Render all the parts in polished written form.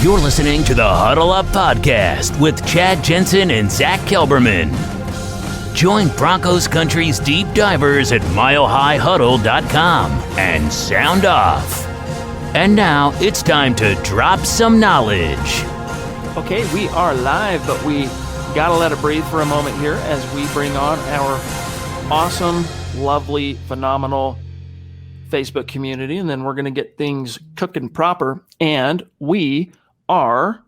You're listening to the Huddle Up Podcast with Chad Jensen and Zack Kelberman. Join Broncos Country's deep divers at milehighhuddle.com and sound off. And now it's time to drop some knowledge. Okay, we are live, but we gotta let it breathe for a moment here as we bring on our awesome, lovely, phenomenal Facebook community, and then we're going to get things cooking proper, and we are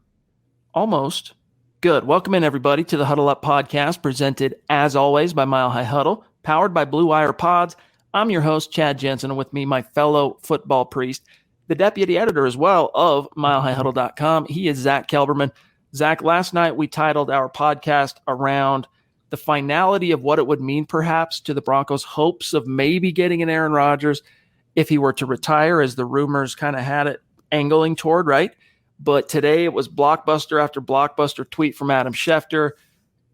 almost good. Welcome in, everybody, to the Huddle Up Podcast, presented, as always, by Mile High Huddle, powered by Blue Wire Pods. I'm your host, Chad Jensen, and with me, my fellow football priest, the deputy editor as well of milehighhuddle.com. He is Zack Kelberman. Zack, last night we titled our podcast around the finality of what it would mean, perhaps, to the Broncos' hopes of maybe getting an Aaron Rodgers if he were to retire, as the rumors kind of had it angling toward, right? But today it was blockbuster after blockbuster tweet from Adam Schefter.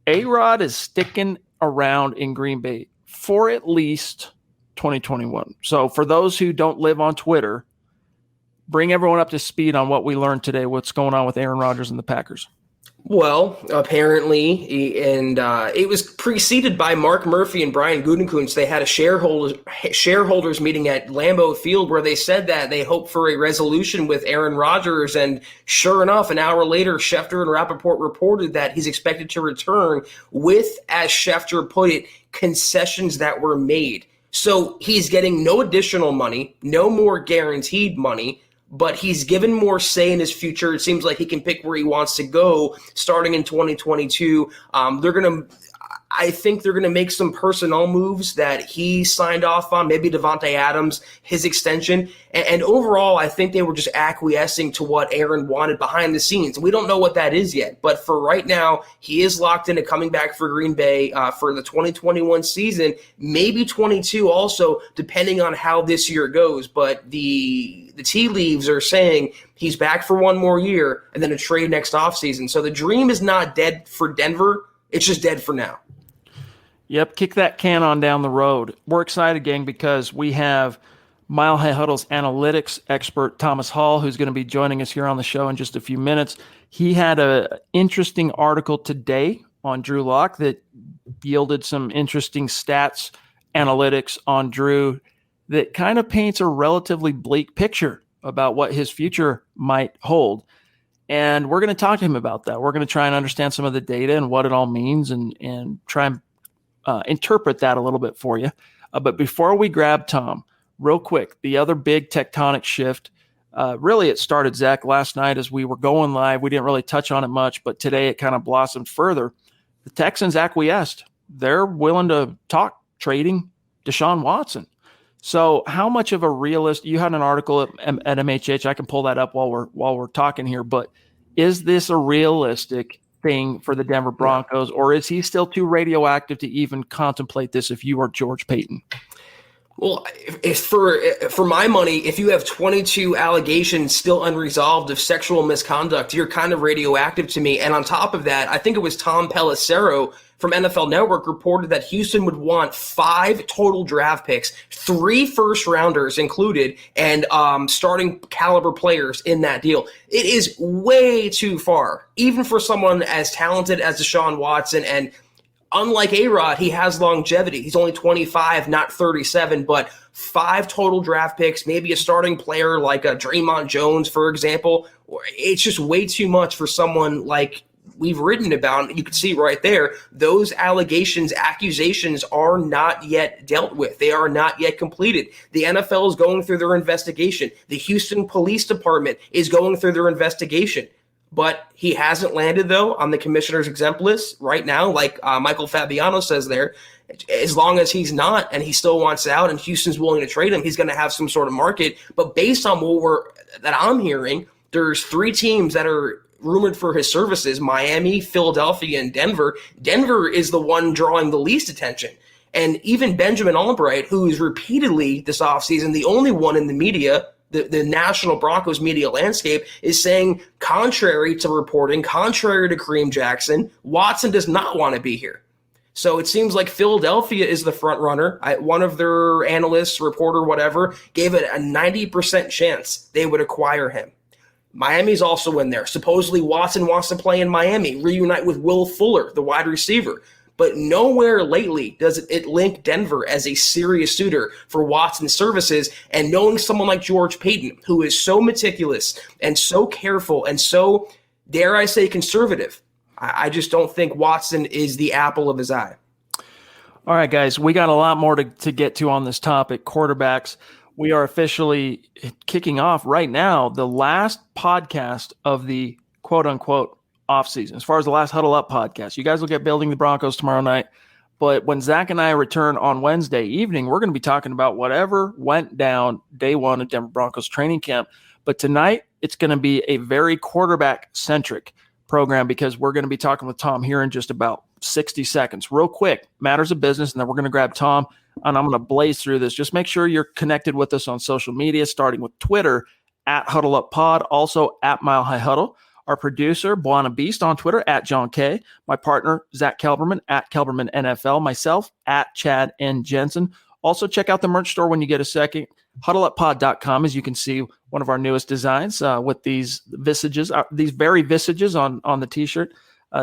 A-Rod is sticking around in Green Bay for at least 2021. So for those who don't live on Twitter, bring everyone up to speed on what we learned today, what's going on with Aaron Rodgers and the Packers. Well, apparently, and it was preceded by Mark Murphy and Brian Gutekunst. They had a shareholders meeting at Lambeau Field where they said that they hope for a resolution with Aaron Rodgers. And sure enough, an hour later, Schefter and Rappaport reported that he's expected to return with, as Schefter put it, concessions that were made. So he's getting no additional money, no more guaranteed money, but he's given more say in his future. It seems like he can pick where he wants to go starting in 2022. I think they're going to make some personnel moves that he signed off on, maybe Devontae Adams, his extension. And overall, I think they were just acquiescing to what Aaron wanted behind the scenes. We don't know what that is yet. But for right now, he is locked into coming back for Green Bay for the 2021 season, maybe 22 also, depending on how this year goes. But the tea leaves are saying he's back for one more year and then a trade next offseason. So the dream is not dead for Denver. It's just dead for now. Yep, kick that can on down the road. We're excited, gang, because we have Mile High Huddle's analytics expert, Thomas Hall, who's going to be joining us here on the show in just a few minutes. He had an interesting article today on Drew Lock that yielded some interesting stats, analytics on Drew that kind of paints a relatively bleak picture about what his future might hold. And we're going to talk to him about that. We're going to try and understand some of the data and what it all means and try and interpret that a little bit for you. But before we grab Tom, real quick, the other big tectonic shift, really it started, Zack, last night as we were going live. We didn't really touch on it much, but today it kind of blossomed further. The Texans acquiesced. They're willing to talk trading Deshaun Watson. So how much of a realist, you had an article at MHH, I can pull that up while we're talking here, but is this a realistic thing for the Denver Broncos, or is he still too radioactive to even contemplate this if you are George Payton? Well, if for my money, if you have 22 allegations still unresolved of sexual misconduct, you're kind of radioactive to me. And on top of that, I think it was Tom Pelissero from NFL Network reported that Houston would want 5 total draft picks, 3 first-rounders included, and starting caliber players in that deal. It is way too far, even for someone as talented as Deshaun Watson. And unlike A-Rod, he has longevity. He's only 25, not 37, but 5 total draft picks, maybe a starting player like a Draymond Jones, for example. It's just way too much for someone like we've written about. You can see right there, those accusations are not yet dealt with. They are not yet completed. The NFL is going through their investigation. The Houston Police Department is going through their investigation. But he hasn't landed, though, on the commissioner's exempt list right now, like Michael Fabiano says there. As long as he's not and he still wants out and Houston's willing to trade him, he's going to have some sort of market. But based on that I'm hearing, there's 3 teams that are rumored for his services: Miami, Philadelphia, and Denver. Denver is the one drawing the least attention. And even Benjamin Albright, who is repeatedly this offseason the only one in the media, the national Broncos media landscape, is saying, contrary to reporting, contrary to Kareem Jackson, Watson does not want to be here. So it seems like Philadelphia is the front runner. One of their analysts, reporter, whatever, gave it a 90% chance they would acquire him. Miami's also in there. Supposedly Watson wants to play in Miami, reunite with Will Fuller, the wide receiver. But nowhere lately does it link Denver as a serious suitor for Watson's services. And knowing someone like George Paton, who is so meticulous and so careful and so, dare I say, conservative, I just don't think Watson is the apple of his eye. All right, guys, we got a lot more to get to on this topic, quarterbacks. We are officially kicking off right now the last podcast of the quote-unquote offseason, as far as the last Huddle Up podcast. You guys will get Building the Broncos tomorrow night. But when Zach and I return on Wednesday evening, we're going to be talking about whatever went down day one of Denver Broncos training camp. But tonight, it's going to be a very quarterback-centric program because we're going to be talking with Tom here in just about 60 seconds. Real quick, matters of business, and then we're going to grab Tom, and I'm going to blaze through this. Just make sure you're connected with us on social media, starting with Twitter, at Huddle Up Pod, also at Mile High Huddle. Our producer, Buana Beast, on Twitter, at John K. My partner, Zack Kelberman, at Kelberman NFL. Myself, at Chad and Jensen. Also, check out the merch store when you get a second. HuddleUpPod.com, as you can see, one of our newest designs with these visages, these very visages on the T-shirt.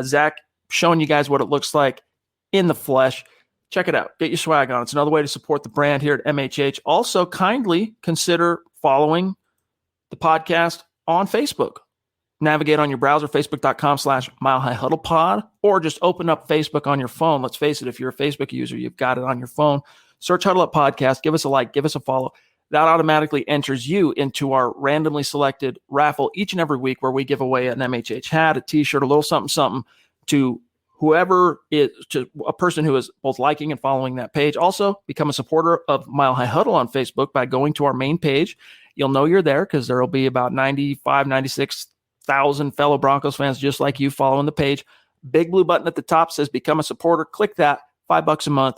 Zach showing you guys what it looks like in the flesh. Check it out. Get your swag on. It's another way to support the brand here at MHH. Also, kindly consider following the podcast on Facebook. Navigate on your browser, facebook.com/milehighhuddlepod, or just open up Facebook on your phone. Let's face it, if you're a Facebook user, you've got it on your phone. Search Huddle Up Podcast, give us a like, give us a follow. That automatically enters you into our randomly selected raffle each and every week where we give away an MHH hat, a T-shirt, a little something to whoever is, to a person who is both liking and following that page. Also, become a supporter of Mile High Huddle on Facebook by going to our main page. You'll know you're there because there will be about 96,000 fellow Broncos fans just like you following the page. Big blue button at the top says become a supporter. Click that, $5 a month.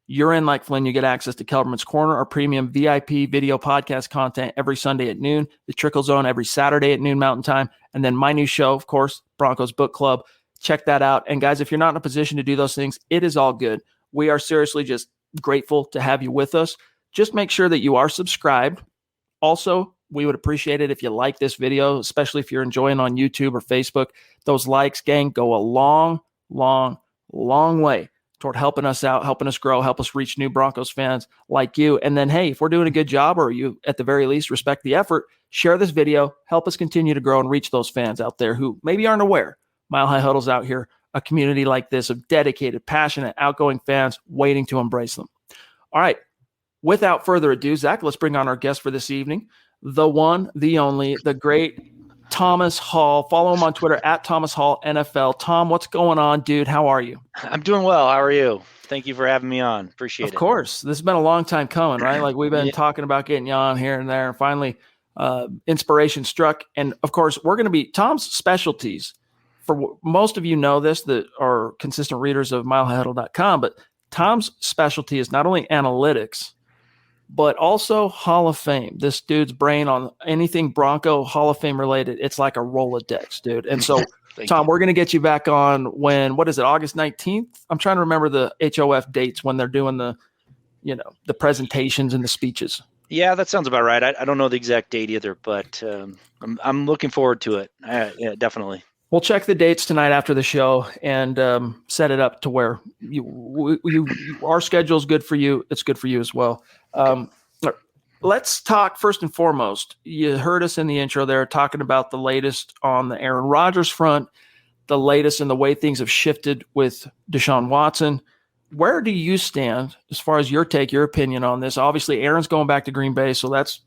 You're in like Flynn. You get access to Kelberman's Corner, our premium VIP video podcast content every Sunday at noon, the Trickle Zone every Saturday at noon Mountain Time, and then my new show, of course, Broncos Book Club. Check that out. And guys, if you're not in a position to do those things, it is all good. We are seriously just grateful to have you with us. Just make sure that you are subscribed. Also, we would appreciate it if you like this video, especially if you're enjoying on YouTube or Facebook. Those likes, gang, go a long, long, long way toward helping us out, helping us grow, help us reach new Broncos fans like you. And then, hey, if we're doing a good job or you, at the very least, respect the effort, share this video, help us continue to grow and reach those fans out there who maybe aren't aware. Mile High Huddle's out here, a community like this of dedicated, passionate, outgoing fans waiting to embrace them. All right, without further ado, Zach, let's bring on our guest for this evening, the one, the only, the great Thomas Hall. Follow him on Twitter at Thomas Hall NFL. Tom, what's going on, dude? How are you? I'm doing well. How are you? Thank you for having me on. Appreciate it. Of course. This has been a long time coming, right? Like we've been talking about getting you on here and there, and finally inspiration struck. And of course, we're going to be Tom's specialties. For most of you know this that are consistent readers of milehighhuddle.com, but Tom's specialty is not only analytics, but also Hall of Fame. This dude's brain on anything Bronco Hall of Fame related, it's like a Rolodex, dude. And so, Tom, we're going to get you back on what is it, August 19th? I'm trying to remember the HOF dates when they're doing the presentations and the speeches. Yeah, that sounds about right. I don't know the exact date either, but I'm looking forward to it. Yeah, definitely. We'll check the dates tonight after the show and set it up to where our schedule is good for you. It's good for you as well. Let's talk first and foremost. You heard us in the intro there talking about the latest on the Aaron Rodgers front, the latest in the way things have shifted with Deshaun Watson. Where do you stand as far as your opinion on this? Obviously, Aaron's going back to Green Bay, so let's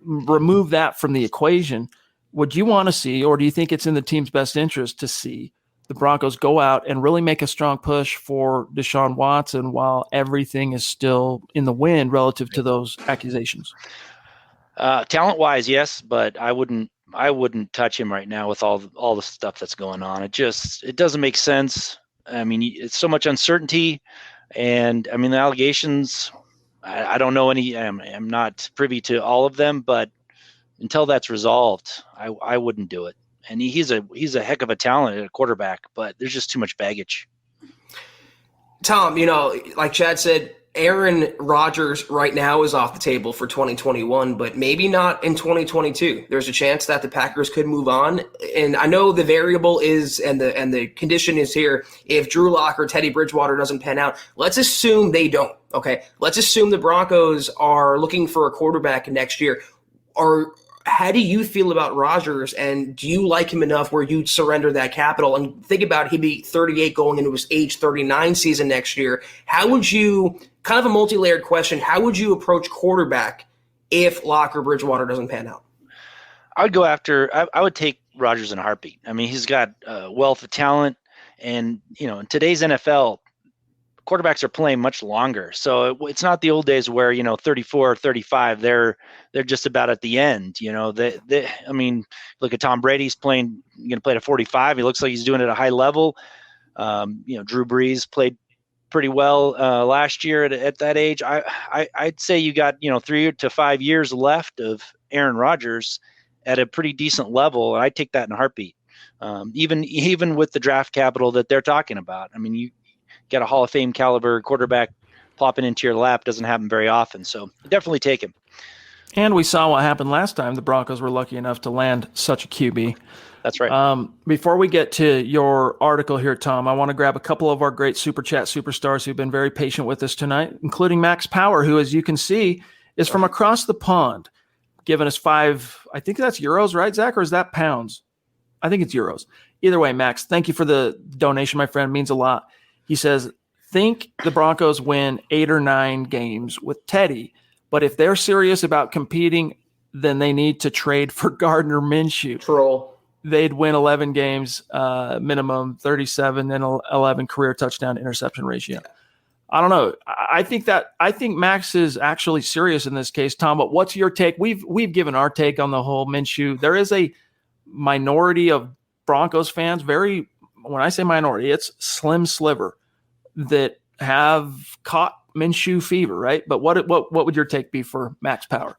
remove that from the equation. Would you want to see, or do you think it's in the team's best interest to see the Broncos go out and really make a strong push for Deshaun Watson while everything is still in the wind relative to those accusations? Talent-wise, yes, but I wouldn't touch him right now with all the stuff that's going on. It doesn't make sense. I mean, it's so much uncertainty, and I mean the allegations. I don't know any. I'm not privy to all of them, but until that's resolved, I wouldn't do it. And he's a heck of a talent at a quarterback, but there's just too much baggage. Tom, like Chad said, Aaron Rodgers right now is off the table for 2021, but maybe not in 2022. There's a chance that the Packers could move on. And I know the variable is, and the condition is here, if Drew Lock or Teddy Bridgewater doesn't pan out, let's assume they don't. Okay. Let's assume the Broncos are looking for a quarterback next year. How do you feel about Rodgers, and do you like him enough where you'd surrender that capital? And think about he'd be 38 going into his age 39 season next year. How would you, kind of a multi-layered question, how would you approach quarterback if Locke or Bridgewater doesn't pan out? I would go after – I would take Rodgers in a heartbeat. I mean, he's got a wealth of talent, and, in today's NFL – quarterbacks are playing much longer. So it's not the old days where, 34 or 35, they're just about at the end. I mean, look at Tom Brady's going to play at 45. He looks like he's doing it at a high level. Drew Brees played pretty well last year at that age. I'd say you got, 3 to 5 years left of Aaron Rodgers at a pretty decent level. And I'd take that in a heartbeat. Even with the draft capital that they're talking about. I mean, you get a Hall of Fame caliber quarterback plopping into your lap doesn't happen very often. So definitely take him. And we saw what happened last time. The Broncos were lucky enough to land such a QB. That's right. Before we get to your article here, Tom, I want to grab a couple of our great Super Chat superstars who've been very patient with us tonight, including Max Power, who, as you can see, is from across the pond, giving us 5, I think that's euros, right, Zach, or is that pounds? I think it's euros. Either way, Max, thank you for the donation, my friend. It means a lot. He says, think the Broncos win 8 or 9 games with Teddy, but if they're serious about competing, then they need to trade for Gardner Minshew. Troll. They'd win 11 games, minimum 37 and 11 career touchdown interception ratio. I don't know. I think Max is actually serious in this case, Tom, but what's your take? We've given our take on the whole Minshew. There is a minority of Broncos fans, when I say minority, it's slim sliver, that have caught Minshew fever, right? But what would your take be for Max Power?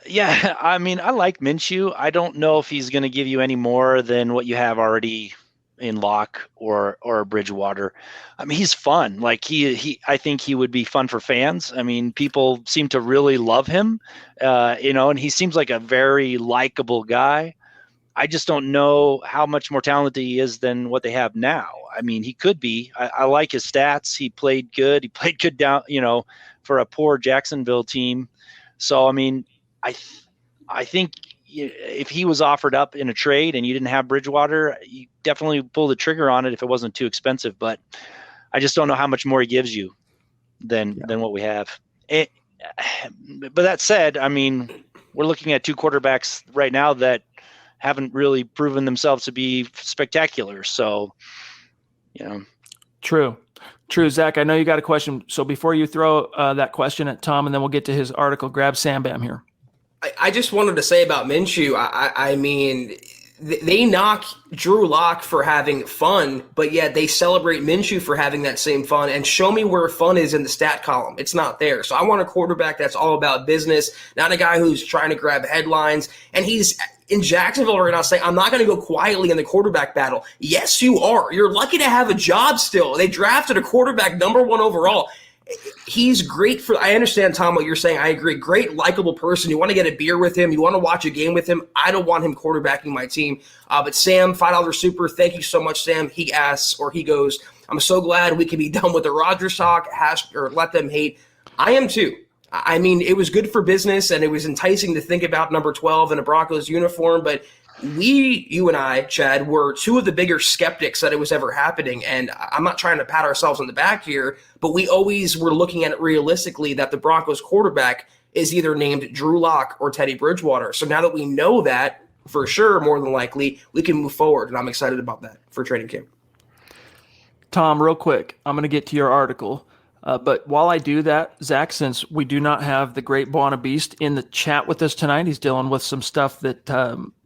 Yeah, I mean, I like Minshew. I don't know if he's going to give you any more than what you have already in Locke or Bridgewater. I mean, he's fun. Like I think he would be fun for fans. I mean, people seem to really love him, and he seems like a very likable guy. I just don't know how much more talented he is than what they have now. I mean, he could be. I like his stats. He played good. He played good down, for a poor Jacksonville team. So, I mean, I think if he was offered up in a trade and you didn't have Bridgewater, you definitely pull the trigger on it if it wasn't too expensive. But I just don't know how much more he gives you than what we have. But that said, I mean, we're looking at 2 quarterbacks right now that haven't really proven themselves to be spectacular. So, True. Zach, I know you got a question. So before you throw that question at Tom, and then we'll get to his article, grab Sam Bam here. I just wanted to say about Minshew, I mean, they knock Drew Lock for having fun, but yet they celebrate Minshew for having that same fun. And show me where fun is in the stat column. It's not there. So I want a quarterback that's all about business, not a guy who's trying to grab headlines. And he's in Jacksonville right now saying, I'm not going to go quietly in the quarterback battle. Yes, you are. You're lucky to have a job still. They drafted a quarterback number 1 overall. He's great for – I understand, Tom, what you're saying. I agree. Great, likable person. You want to get a beer with him. You want to watch a game with him. I don't want him quarterbacking my team. But Sam, $5 super, thank you so much, Sam. He asks, or he goes, I'm so glad we can be done with the Rodgers talk, or let them hate. I am too. I mean, it was good for business, and it was enticing to think about number 12 in a Broncos uniform, but you and I, Chad, were 2 of the bigger skeptics that it was ever happening. And I'm not trying to pat ourselves on the back here, but we always were looking at it realistically that the Broncos quarterback is either named Drew Lock or Teddy Bridgewater. So now that we know that for sure, more than likely, we can move forward. And I'm excited about that for training camp. Tom, real quick, I'm going to get to your article. But while I do that, Zach, since we do not have the great Buona Beast in the chat with us tonight, he's dealing with some stuff that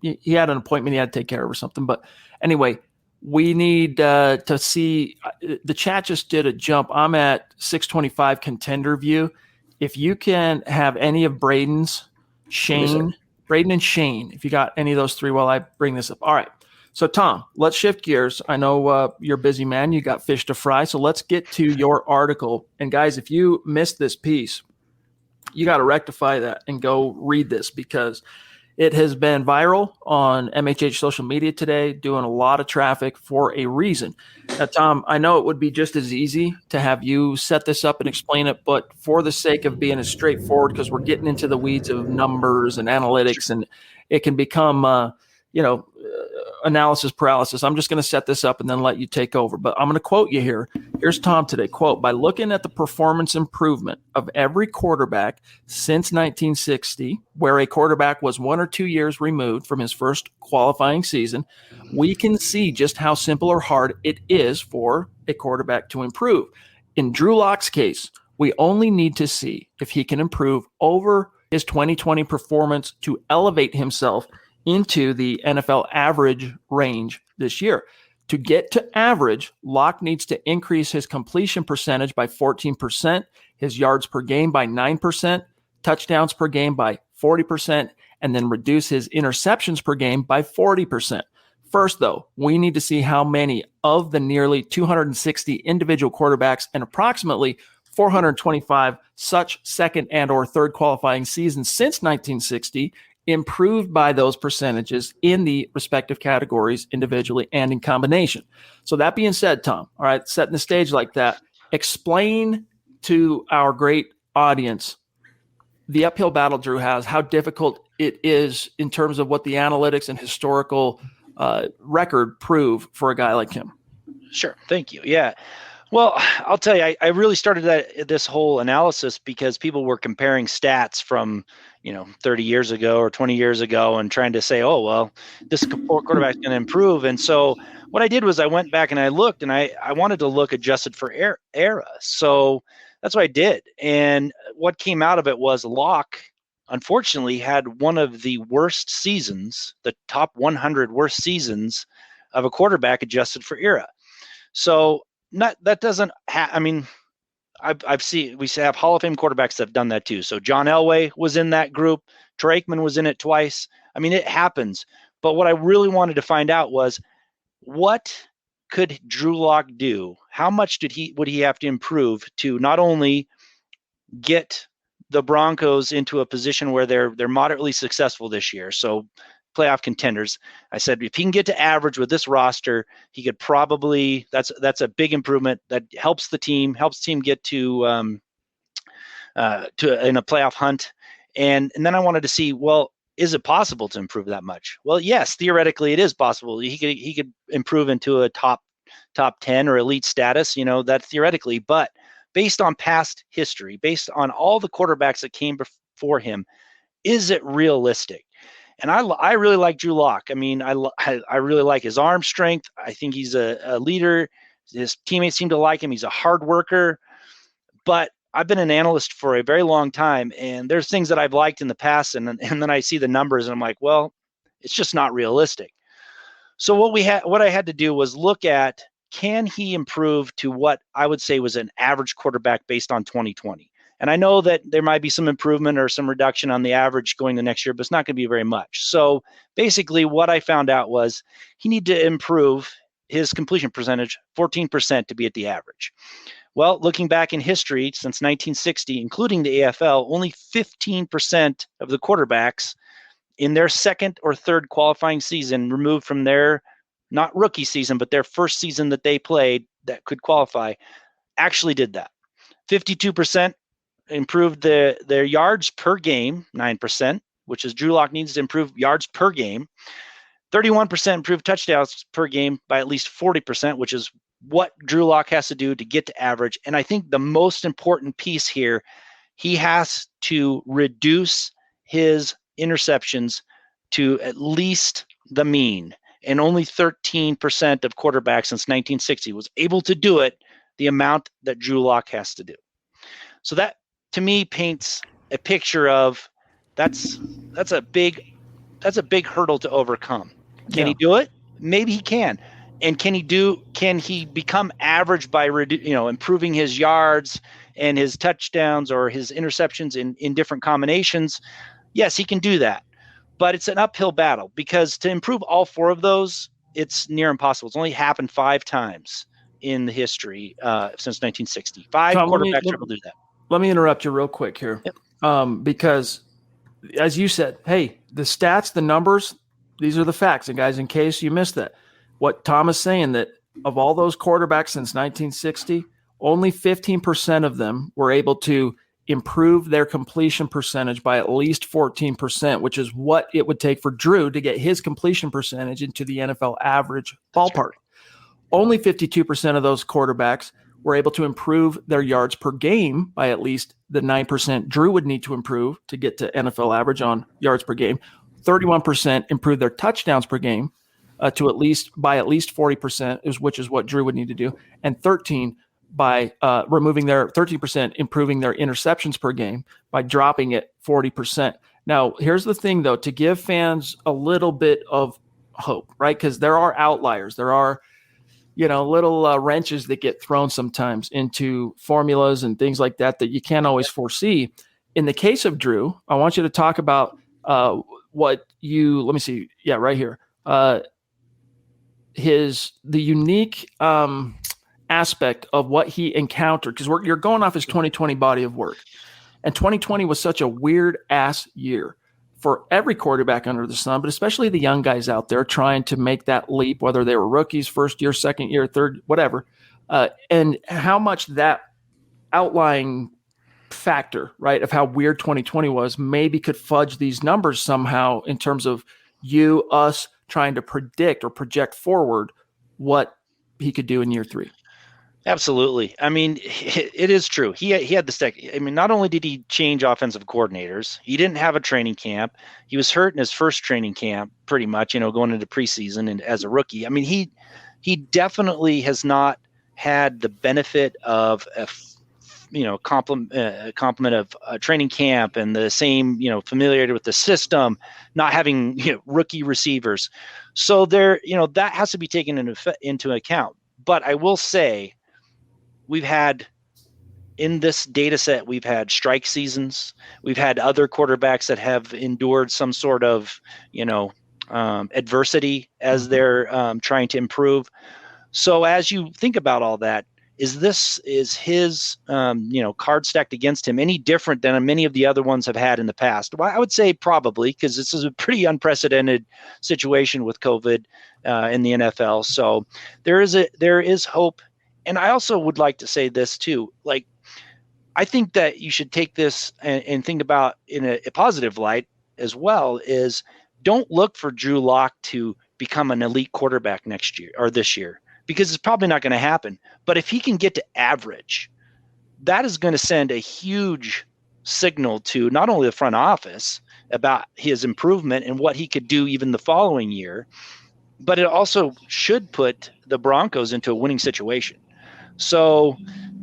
he had an appointment he had to take care of or something. But anyway, we need to see the chat just did a jump. I'm at 625 contender view. If you can have any of Braden and Shane, if you got any of those 3 while I bring this up. All right. So, Tom, let's shift gears. I know you're a busy man. You got fish to fry. So let's get to your article. And guys, if you missed this piece, you got to rectify that and go read this because it has been viral on MHH social media today, doing a lot of traffic for a reason. Now, Tom, I know it would be just as easy to have you set this up and explain it, but for the sake of being as straightforward, because we're getting into the weeds of numbers and analytics, and it can become, analysis paralysis. I'm just going to set this up and then let you take over. But I'm going to quote you here. Here's Tom today. Quote, by looking at the performance improvement of every quarterback since 1960, where a quarterback was 1 or 2 years removed from his first qualifying season, we can see just how simple or hard it is for a quarterback to improve. In Drew Lock's case, we only need to see if he can improve over his 2020 performance to elevate himself into the NFL average range this year. To get to average, Locke needs to increase his completion percentage by 14%, his yards per game by 9%, touchdowns per game by 40%, and then reduce his interceptions per game by 40%. First, though, we need to see how many of the nearly 260 individual quarterbacks and approximately 425 such second and or third qualifying seasons since 1960 improved by those percentages in the respective categories individually and in combination. So that being said, Tom, all right, setting the stage like that, explain to our great audience the uphill battle Drew has, how difficult it is in terms of what the analytics and historical record prove for a guy like him. Sure. Thank you. Yeah. Well, I'll tell you, I really started this whole analysis because people were comparing stats from, 30 years ago or 20 years ago and trying to say, oh, well, this quarterback's going to improve. And so what I did was I went back and I looked and I wanted to look adjusted for era. So that's what I did. And what came out of it was Locke, unfortunately, had one of the worst seasons, the top 100 worst seasons of a quarterback adjusted for era. So that doesn't I've seen, we have Hall of Fame quarterbacks that have done that too. So John Elway was in that group. Troy Aikman was in it twice. I mean, it happens. But what I really wanted to find out was what could Drew Lock do? How much would he have to improve to not only get the Broncos into a position where they're moderately successful this year? So playoff contenders. I said, if he can get to average with this roster, he could probably, that's a big improvement that helps the team get to in a playoff hunt. And then I wanted to see, well, is it possible to improve that much? Well, yes, theoretically it is possible. He could improve into a top 10 or elite status, that theoretically, but based on past history, based on all the quarterbacks that came before him, is it realistic? And I really like Drew Lock. I mean, I really like his arm strength. I think he's a leader. His teammates seem to like him. He's a hard worker. But I've been an analyst for a very long time, and there's things that I've liked in the past, and then I see the numbers, and I'm like, well, it's just not realistic. So what I had to do was look at, can he improve to what I would say was an average quarterback based on 2020? And I know that there might be some improvement or some reduction on the average going the next year, but it's not going to be very much. So basically what I found out was he needed to improve his completion percentage 14% to be at the average. Well, looking back in history, since 1960, including the AFL, only 15% of the quarterbacks in their second or third qualifying season removed from their, not rookie season, but their first season that they played that could qualify, actually did that. 52% improved their yards per game, 9%, which is Drew Lock needs to improve yards per game. 31% improved touchdowns per game by at least 40%, which is what Drew Lock has to do to get to average. And I think the most important piece here, he has to reduce his interceptions to at least the mean. And only 13% of quarterbacks since 1960 was able to do it, the amount that Drew Lock has to do. So that, to me, paints a picture of that's a big hurdle to overcome. Can he do it? Maybe he can. And can he become average by improving his yards and his touchdowns or his interceptions in different combinations? Yes, he can do that. But it's an uphill battle because to improve all four of those, it's near impossible. It's only happened 5 times in the history since 1960. 5 Tom, quarterbacks are able to do that. Let me interrupt you real quick here. Yep. Because as you said, hey, the stats, the numbers, these are the facts. And guys, in case you missed that, what Tom is saying, that of all those quarterbacks since 1960, only 15% of them were able to improve their completion percentage by at least 14%, which is what it would take for Drew to get his completion percentage into the NFL average ballpark. Only 52% of those quarterbacks were able to improve their yards per game by at least the 9% Drew would need to improve to get to NFL average on yards per game. 31% improved their touchdowns per game to at least 40%, which is what Drew would need to do, and 13% improving their interceptions per game by dropping it 40%. Now, here's the thing, though, to give fans a little bit of hope, right? Because there are outliers. There are little wrenches that get thrown sometimes into formulas and things like that you can't always foresee. In the case of Drew, I want you to talk about let me see. Yeah, right here. The unique aspect of what he encountered, because you're going off his 2020 body of work. And 2020 was such a weird ass year for every quarterback under the sun, but especially the young guys out there trying to make that leap, whether they were rookies, first year, second year, third, whatever, and how much that outlying factor, right, of how weird 2020 was, maybe could fudge these numbers somehow in terms of us trying to predict or project forward what he could do in year 3. Absolutely. I mean, it is true. He had the stack. I mean, not only did he change offensive coordinators, he didn't have a training camp. He was hurt in his first training camp, pretty much, going into preseason and as a rookie. I mean, he definitely has not had the benefit of a complement of training camp and the same, familiarity with the system, not having rookie receivers. So there, that has to be taken into account. But I will say, we've had in this data set, we've had strike seasons. We've had other quarterbacks that have endured some sort of, adversity as they're trying to improve. So as you think about all that, is his, card stacked against him any different than many of the other ones have had in the past? Well, I would say probably, because this is a pretty unprecedented situation with COVID in the NFL. So there is hope. And I also would like to say this too. Like, I think that you should take this and think about in a positive light as well, is don't look for Drew Lock to become an elite quarterback next year or this year, because it's probably not going to happen. But if he can get to average, that is going to send a huge signal to not only the front office about his improvement and what he could do even the following year, but it also should put the Broncos into a winning situation. So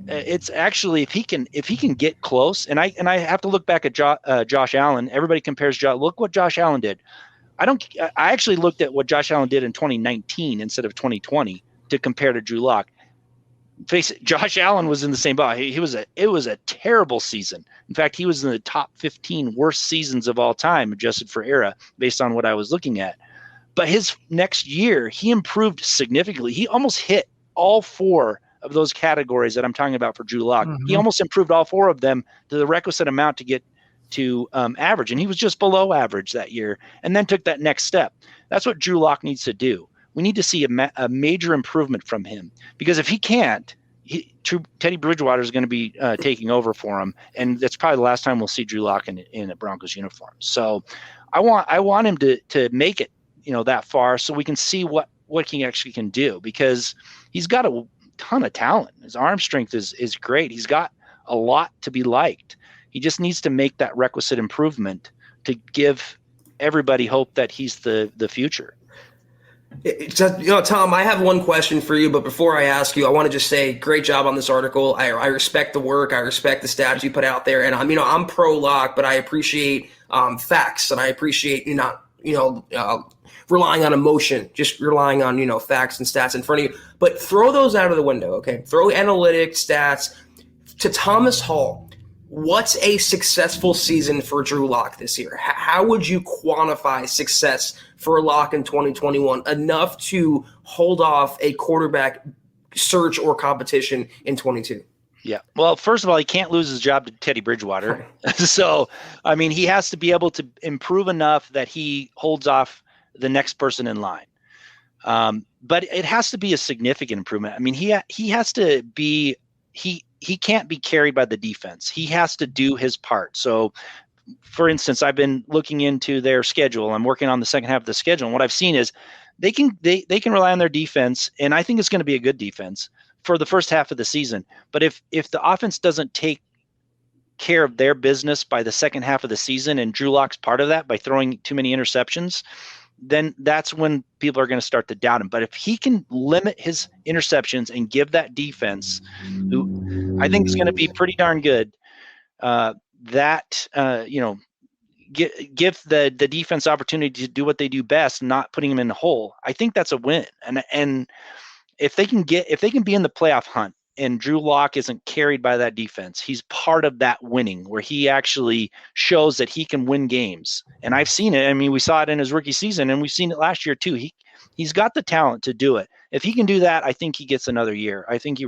it's actually, if he can get close, and I have to look back at Josh Allen. Everybody compares look what Josh Allen did. I actually looked at what Josh Allen did in 2019 instead of 2020 to compare to Drew Lock. Face it, Josh Allen was in the same boat. It was a terrible season. In fact, he was in the top 15 worst seasons of all time, adjusted for era, based on what I was looking at. But his next year, he improved significantly. He almost hit all 4 of those categories that I'm talking about for Drew Lock. Mm-hmm. He almost improved all 4 of them to the requisite amount to get to average. And he was just below average that year, and then took that next step. That's what Drew Lock needs to do. We need to see a major improvement from him, because if he can't, Teddy Bridgewater is going to be taking over for him. And that's probably the last time we'll see Drew Lock in a Broncos uniform. So I want him to make it, that far, so we can see what he actually can do, because he's got a ton of talent. His arm strength is great. He's got a lot to be liked. He just needs to make that requisite improvement to give everybody hope that he's the future. Tom, I have one question for you, but before I ask you, I want to just say great job on this article. I respect the work. I respect the stats you put out there, and I'm pro Lock, but I appreciate facts, and I appreciate you not relying on emotion, just relying on facts and stats in front of you. But throw those out of the window, okay? Throw analytics, stats. To Thomas Hall, what's a successful season for Drew Lock this year? How would you quantify success for Lock in 2021 enough to hold off a quarterback search or competition in 22? Yeah. Well, first of all, he can't lose his job to Teddy Bridgewater. So, I mean, he has to be able to improve enough that he holds off the next person in line. But it has to be a significant improvement. I mean, he has to be he can't be carried by the defense. He has to do his part. So, for instance, I've been looking into their schedule. I'm working on the second half of the schedule, and what I've seen is they can rely on their defense, and I think it's going to be a good defense for the first half of the season. But if the offense doesn't take care of their business by the second half of the season, and Drew Lock's part of that by throwing too many interceptions, then that's when people are going to start to doubt him. But if he can limit his interceptions and give that defense, who I think is going to be pretty darn good, give the defense opportunity to do what they do best, not putting them in the hole, I think that's a win. And if they can be in the playoff hunt and Drew Lock isn't carried by that defense, he's part of that winning, where he actually shows that he can win games. And I've seen it. I mean, we saw it in his rookie season, and we've seen it last year too. He's got the talent to do it. If he can do that, I think he gets another year. I think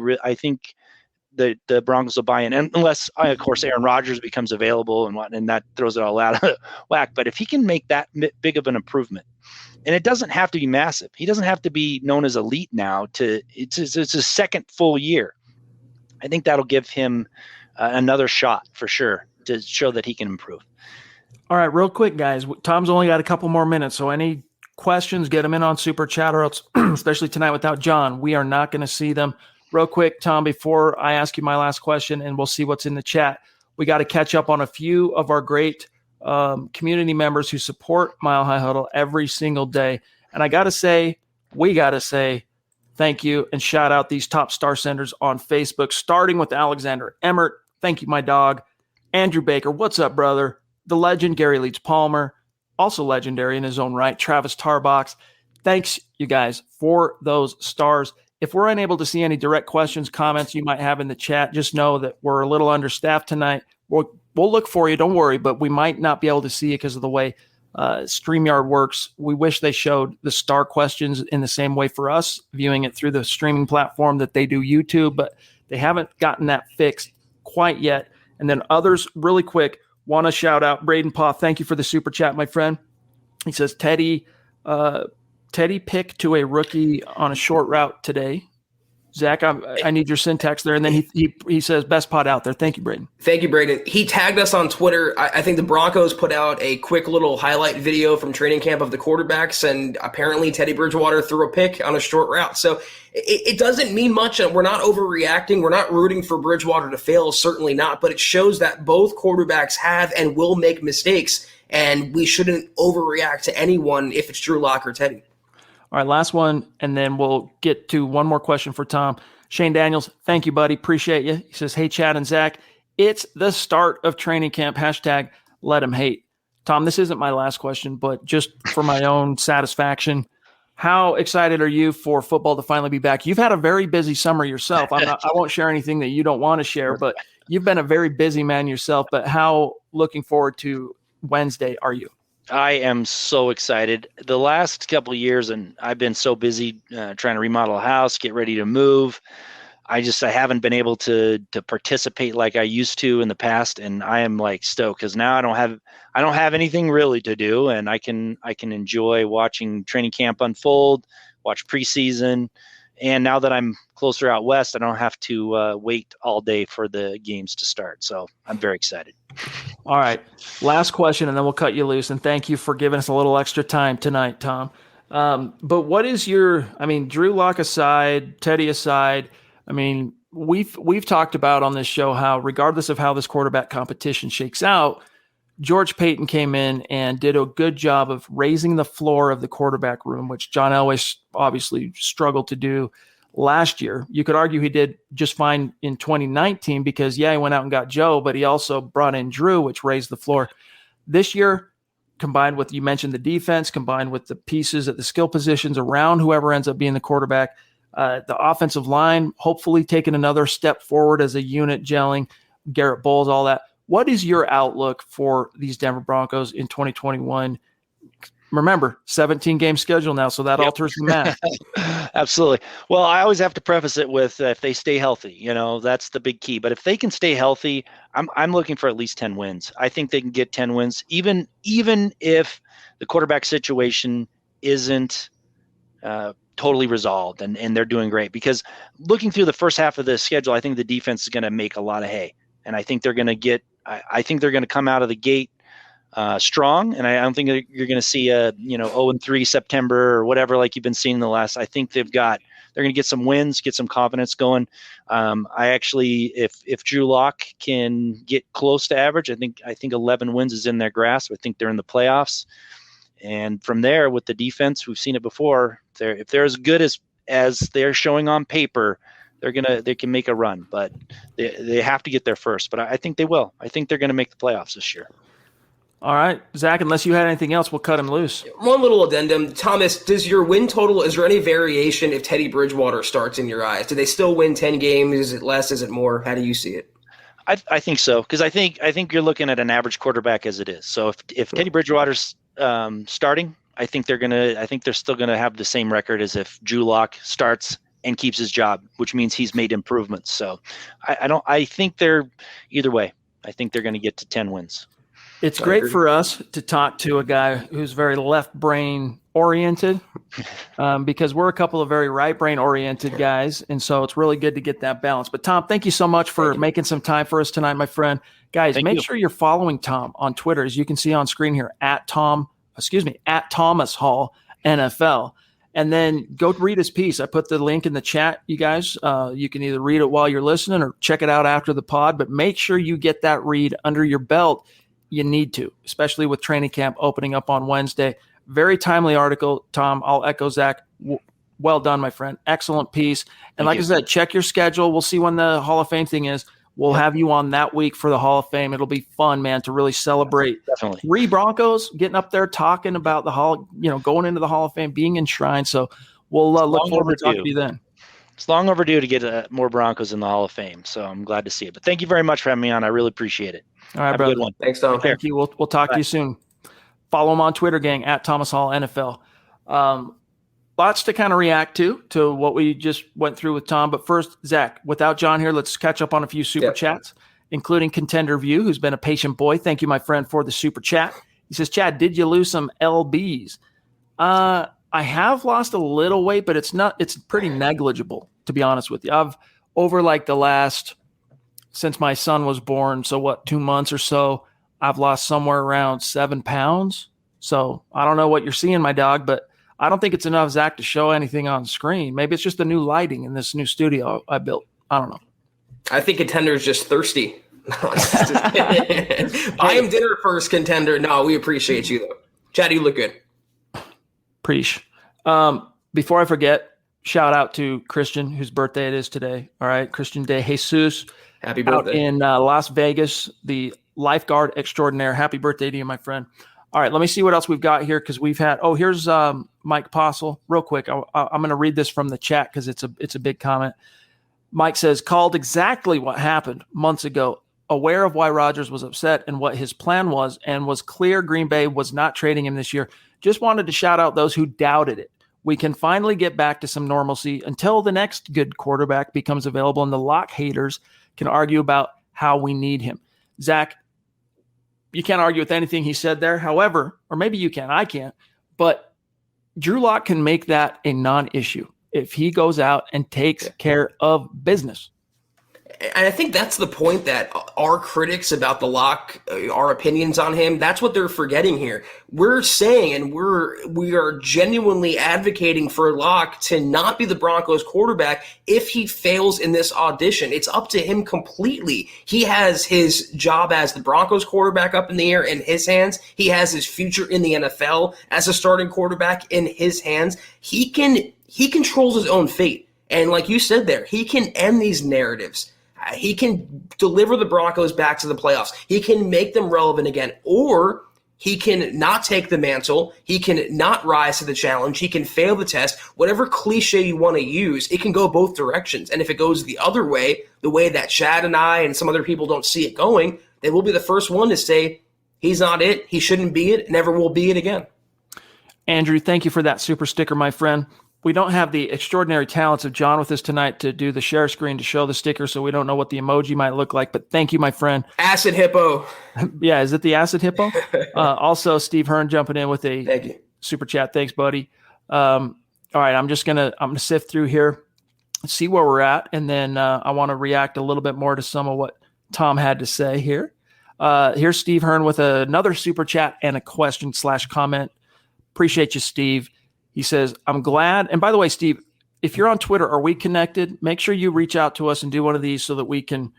the Broncos will buy in, unless, of course, Aaron Rodgers becomes available and that throws it all out of whack. But if he can make that big of an improvement, and it doesn't have to be massive, he doesn't have to be known as elite now. It's his second full year. I think that'll give him another shot for sure to show that he can improve. All right, real quick, guys. Tom's only got a couple more minutes, so any questions, get them in on Super Chat, or else, especially tonight without John, we are not going to see them. Real quick, Tom, before I ask you my last question, and we'll see what's in the chat, we got to catch up on a few of our great community members who support Mile High Huddle every single day. And we got to say thank you and shout out these top star senders on Facebook, starting with Alexander Emmert. Thank you, my dog. Andrew Baker, what's up, brother? The legend, Gary Leach Palmer, also legendary in his own right, Travis Tarbox. Thanks, you guys, for those stars. If we're unable to see any direct questions, comments you might have in the chat, just know that we're a little understaffed tonight. We'll look for you, don't worry, but we might not be able to see it because of the way StreamYard works. We wish they showed the star questions in the same way for us, viewing it through the streaming platform that they do YouTube, but they haven't gotten that fixed quite yet. And then others, really quick, want to shout out Braden Paw. Thank you for the super chat, my friend. He says, Teddy pick to a rookie on a short route today. Zach, I need your syntax there. And then he says, best pod out there. Thank you, Braden. Thank you, Braden. He tagged us on Twitter. I think the Broncos put out a quick little highlight video from training camp of the quarterbacks, and apparently Teddy Bridgewater threw a pick on a short route. So it doesn't mean much, and we're not overreacting. We're not rooting for Bridgewater to fail, certainly not. But it shows that both quarterbacks have and will make mistakes, and we shouldn't overreact to anyone if it's Drew Lock or Teddy. All right, last one, and then we'll get to one more question for Tom. Shane Daniels, thank you, buddy. Appreciate you. He says, hey, Chad and Zach, it's the start of training camp. Hashtag let him hate. Tom, this isn't my last question, but just for my own satisfaction, how excited are you for football to finally be back? You've had a very busy summer yourself. I won't share anything that you don't want to share, but you've been a very busy man yourself. But how looking forward to Wednesday are you? I am so excited. The last couple of years, and I've been so busy trying to remodel a house, get ready to move. I haven't been able to participate like I used to in the past, and I am like stoked because now I don't have anything really to do, and I can enjoy watching training camp unfold, watch preseason, and now that I'm closer out west, I don't have to wait all day for the games to start. So I'm very excited. All right. Last question, and then we'll cut you loose. And thank you for giving us a little extra time tonight, Tom. But what is Drew Lock aside, Teddy aside, we've talked about on this show how regardless of how this quarterback competition shakes out, George Payton came in and did a good job of raising the floor of the quarterback room, which John Elway obviously struggled to do last year. You could argue he did just fine in 2019 because, he went out and got Joe, but he also brought in Drew, which raised the floor. This year, combined with, you mentioned the defense, combined with the pieces at the skill positions around whoever ends up being the quarterback, the offensive line, hopefully taking another step forward as a unit, gelling, Garrett Bowles, all that. What is your outlook for these Denver Broncos in 2021? Remember, 17-game schedule now, so that alters the math. Absolutely. Well, I always have to preface it with if they stay healthy, that's the big key. But if they can stay healthy, I'm looking for at least 10 wins. I think they can get 10 wins, even if the quarterback situation isn't totally resolved and they're doing great. Because looking through the first half of the schedule, I think the defense is going to make a lot of hay, and I think they're going to I think they're going to come out of the gate strong, and I don't think you're going to see a 0-3 September or whatever like you've been seeing in the last. I think they're going to get some wins, get some confidence going. I actually, if Drew Lock can get close to average, I think 11 wins is in their grasp. I think they're in the playoffs, and from there with the defense, we've seen it before. If they're as good as they're showing on paper, they can make a run, but they have to get there first. But I think they will. I think they're going to make the playoffs this year. All right, Zach, unless you had anything else, we'll cut him loose. One little addendum. Thomas, does your win total, is there any variation if Teddy Bridgewater starts in your eyes? Do they still win 10 games? Is it less? Is it more? How do you see it? I think so, because I think you're looking at an average quarterback as it is. So if Teddy Bridgewater's starting, I think they're still gonna have the same record as if Drew Lock starts and keeps his job, which means he's made improvements. So I think they're either way. I think they're going to get to 10 wins. It's great for us to talk to a guy who's very left brain oriented because we're a couple of very right brain oriented guys. And so it's really good to get that balance. But Tom, thank you so much for making some time for us tonight, my friend. Guys, make sure you're following Tom on Twitter, as you can see on screen here, at Thomas Hall NFL. And then go read his piece. I put the link in the chat, you guys. You can either read it while you're listening or check it out after the pod, but make sure you get that read under your belt. You need to, especially with training camp opening up on Wednesday. Very timely article, Tom. I'll echo Zach. Well done, my friend. Excellent piece. And like I said, check your schedule. We'll see when the Hall of Fame thing is. We'll have you on that week for the Hall of Fame. It'll be fun, man, to really celebrate. Definitely. 3 Broncos getting up there talking about the Hall, going into the Hall of Fame, being enshrined. So we'll look forward to talking to you then. It's long overdue to get more Broncos in the Hall of Fame, so I'm glad to see it. But thank you very much for having me on. I really appreciate it. All right, brother. Good one. Thanks, Tom. Thank you. We'll talk to you soon. Follow him on Twitter, gang, at Thomas Hall NFL. Lots to kind of react to what we just went through with Tom. But first, Zach, without John here, let's catch up on a few super chats, including Contender View, who's been a patient boy. Thank you, my friend, for the super chat. He says, Chad, did you lose some LBs? I have lost a little weight, but it's pretty negligible, to be honest with you. I've over like the last, since my son was born, so 2 months or so, I've lost somewhere around 7 pounds. So I don't know what you're seeing, my dog, but I don't think it's enough, Zach, to show anything on screen. Maybe it's just the new lighting in this new studio I built. I don't know. I think Contender's just thirsty. Buy him dinner first, Contender. No, we appreciate you, though. Chad, you look good. Preach. Before I forget, shout out to Christian, whose birthday it is today. All right, Christian De Jesus. Happy birthday. Out in Las Vegas, the lifeguard extraordinaire. Happy birthday to you, my friend. All right, let me see what else we've got here because we've had – here's Mike Postle. Real quick, I'm going to read this from the chat because it's a big comment. Mike says, called exactly what happened months ago, aware of why Rodgers was upset and what his plan was, and was clear Green Bay was not trading him this year. Just wanted to shout out those who doubted it. We can finally get back to some normalcy until the next good quarterback becomes available, and the Lock haters can argue about how we need him. Zach, you can't argue with anything he said there. However, or maybe you can, I can't, but Drew Lock can make that a non-issue if he goes out and takes care of business. And I think that's the point that our critics about the Lock, our opinions on him, that's what they're forgetting here. We're saying, and we are genuinely advocating for Lock to not be the Broncos quarterback if he fails in this audition. It's up to him completely. He has his job as the Broncos quarterback up in the air in his hands. He has his future in the NFL as a starting quarterback in his hands. He controls his own fate. And like you said there, he can end these narratives. He can deliver the Broncos back to the playoffs. He can make them relevant again, or he can not take the mantle. He can not rise to the challenge. He can fail the test. Whatever cliche you want to use, it can go both directions. And if it goes the other way, the way that Chad and I and some other people don't see it going, they will be the first one to say he's not it, he shouldn't be it, never will be it again. Andrew, thank you for that super sticker, my friend. We don't have the extraordinary talents of John with us tonight to do the share screen to show the sticker, so we don't know what the emoji might look like, but thank you, my friend. Acid hippo. Yeah, is it the acid hippo? Also, Steve Hearn jumping in with a Thank you. super chat. Thanks, buddy. All right, I'm gonna sift through here, see where we're at, and then I want to react a little bit more to some of what Tom had to say here. Here's Steve Hearn with another super chat and a question/comment. Appreciate you, Steve. He says, I'm glad. And by the way, Steve, if you're on Twitter, are we connected? Make sure you reach out to us and do one of these so that we can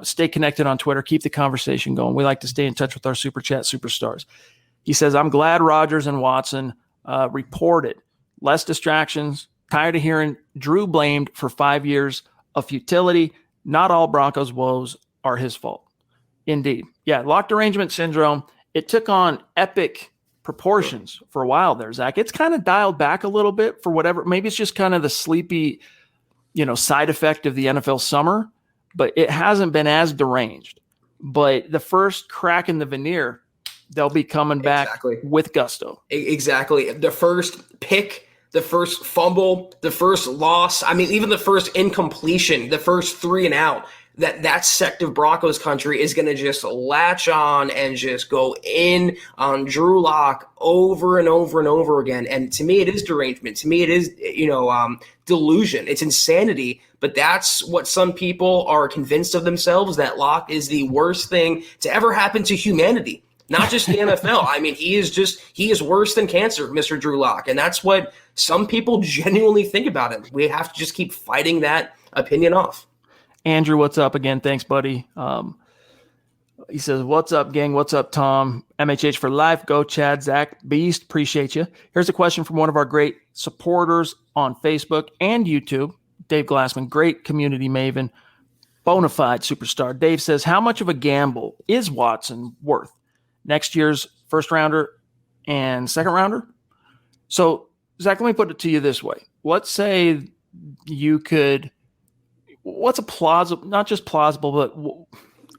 stay connected on Twitter, keep the conversation going. We like to stay in touch with our super chat superstars. He says, I'm glad Rodgers and Watson reported less distractions. Tired of hearing Drew blamed for 5 years of futility. Not all Broncos woes are his fault. Indeed. Yeah, locked arrangement syndrome. It took on epic proportions for a while there, Zach. It's kind of dialed back a little bit for whatever. Maybe it's just kind of the sleepy, side effect of the NFL summer, but it hasn't been as deranged. But the first crack in the veneer, they'll be coming back with gusto. Exactly. The first pick, the first fumble, the first loss. I mean, even the first incompletion, the first 3 and out. That sect of Broncos country is going to just latch on and just go in on Drew Lock over and over and over again. And to me, it is derangement. To me, it is, delusion. It's insanity. But that's what some people are convinced of themselves, that Lock is the worst thing to ever happen to humanity, not just the NFL. I mean, he is worse than cancer, Mr. Drew Lock. And that's what some people genuinely think about him. We have to just keep fighting that opinion off. Andrew, what's up again? Thanks, buddy. He says, what's up, gang? What's up, Tom? MHH for life. Go, Chad, Zach, Beast. Appreciate you. Here's a question from one of our great supporters on Facebook and YouTube, Dave Glassman, great community maven, bona fide superstar. Dave says, how much of a gamble is Watson worth? Next year's first rounder and second rounder? So, Zach, let me put it to you this way. Let's say you could... What's a plausible, not just plausible, but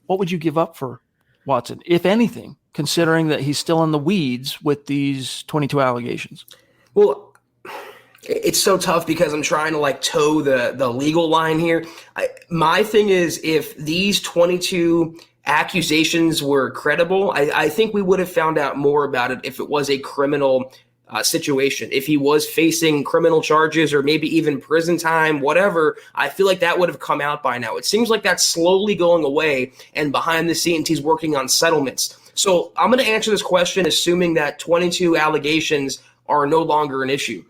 what would you give up for Watson, if anything, considering that he's still in the weeds with these 22 allegations? Well, it's so tough because I'm trying to toe the legal line here. My thing is, if these 22 accusations were credible, I think we would have found out more about it if it was a criminal situation. If he was facing criminal charges or maybe even prison time, whatever, I feel like that would have come out by now. It seems like that's slowly going away, and behind the scenes, he's working on settlements. So I'm going to answer this question assuming that 22 allegations are no longer an issue.